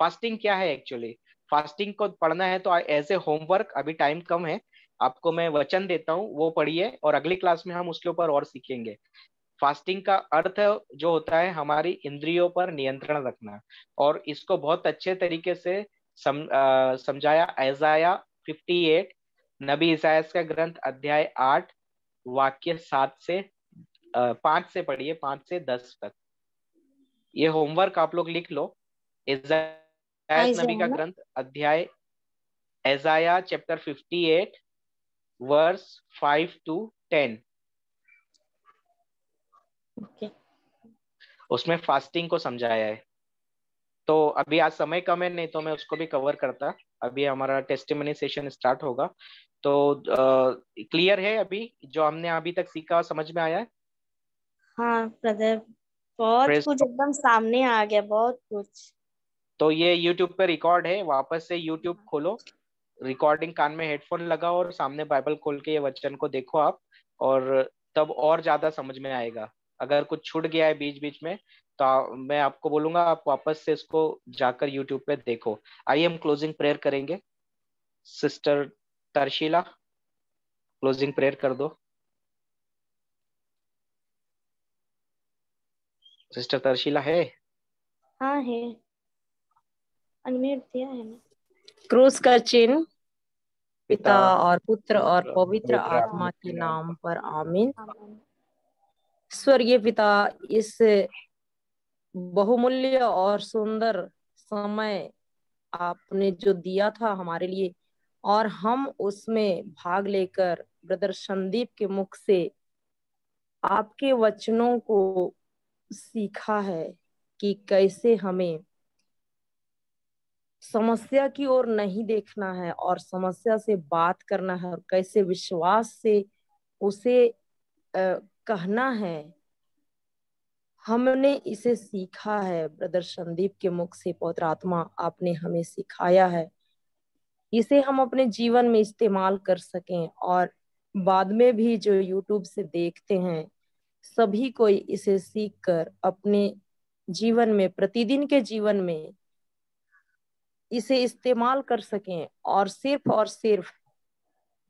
फास्टिंग क्या है एक्चुअली? फास्टिंग को पढ़ना है तो एज ए होमवर्क, अभी टाइम कम है, आपको मैं वचन देता हूँ, वो पढ़िए और अगली क्लास में हम उसके ऊपर और सीखेंगे। फास्टिंग का अर्थ जो होता है हमारी इंद्रियों पर नियंत्रण रखना, और इसको बहुत अच्छे तरीके से समझाया ऐसाया 58, नबी इसायास का ग्रंथ अध्याय 8 वाक्य 7 से 5 से पढ़िए, 5 से 10 तक। ये होमवर्क आप लोग लिख लो। इसायास नबी आइज़ाया का ना। ग्रंथ अध्याय, ऐसाया चैप्टर 58 वर्स 5 to 10, ओके। उसमें फास्टिंग को समझाया है। तो अभी आज समय कम है, नहीं तो मैं उसको भी कवर करता। अभी हमारा टेस्टिमनी सेशन स्टार्ट होगा। तो क्लियर है अभी जो हमने अभी तक सीखा, समझ में आया है? हाँ ब्रदर, बहुत प्रेज। कुछ एकदम सामने आ गया, बहुत कुछ। तो ये यूट्यूब पे रिकॉर्ड है, वापस से यूट्यूब खोलो, रिकॉर्डिंग कान में हेडफोन लगाओ और सामने बाइबल खोल के ये वचन को देखो आप, और तब और ज्यादा समझ में आएगा। अगर कुछ छूट गया है बीच बीच में तो मैं आपको बोलूंगा आप वापस से इसको जाकर यूट्यूब पे देखो। आइए हम क्लोजिंग प्रेयर करेंगे। सिस्टर तरशीला, क्लोजिंग प्रेयर कर दो। सिस्टर तरशीला है? हाँ है, अनम्यूट दिया है ना। क्रूस का चिन्ह पिता पिता और पुत्र और पवित्र पवित्र आत्मा आत्मा के के नाम नाम पर। पर आमीन। आमीन। स्वर्गीय पिता, इस बहुमूल्य और सुंदर समय आपने जो दिया था हमारे लिए, और हम उसमें भाग लेकर ब्रदर संदीप के मुख से आपके वचनों को सीखा है कि कैसे हमें समस्या की ओर नहीं देखना है और समस्या से बात करना है, और कैसे विश्वास से उसे कहना है। हमने इसे सीखा है ब्रदर संदीप के मुख से, पवित्र आत्मा आपने हमें सिखाया है, इसे हम अपने जीवन में इस्तेमाल कर सकें, और बाद में भी जो यूट्यूब से देखते हैं सभी कोई इसे सीख कर अपने जीवन में, प्रतिदिन के जीवन में इसे इस्तेमाल कर सकें, और सिर्फ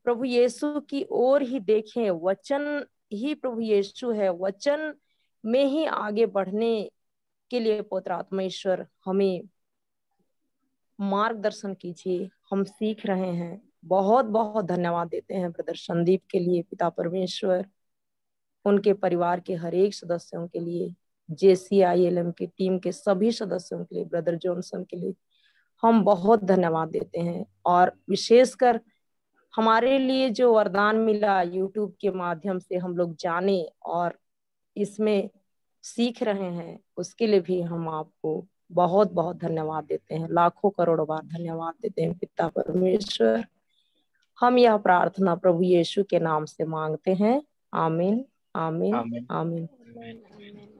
प्रभु यीशु की ओर ही देखें। वचन ही प्रभु यीशु है, वचन में ही आगे बढ़ने के लिए पवित्र आत्मा ईश्वर हमें मार्गदर्शन कीजिए। हम सीख रहे हैं। बहुत बहुत धन्यवाद देते हैं ब्रदर संदीप के लिए, पिता परमेश्वर, उनके परिवार के हर एक सदस्यों के लिए, JCILM की टीम के सभी सदस्यों के लिए, ब्रदर जॉनसन के लिए हम बहुत धन्यवाद देते हैं। और विशेषकर हमारे लिए जो वरदान मिला यूट्यूब के माध्यम से हम लोग जाने और इसमें सीख रहे हैं, उसके लिए भी हम आपको बहुत बहुत धन्यवाद देते हैं। लाखों करोड़ों बार धन्यवाद देते हैं पिता परमेश्वर। हम यह प्रार्थना प्रभु यीशु के नाम से मांगते हैं। आमीन, आमीन, आमीन। आमीन। आमीन, आमीन।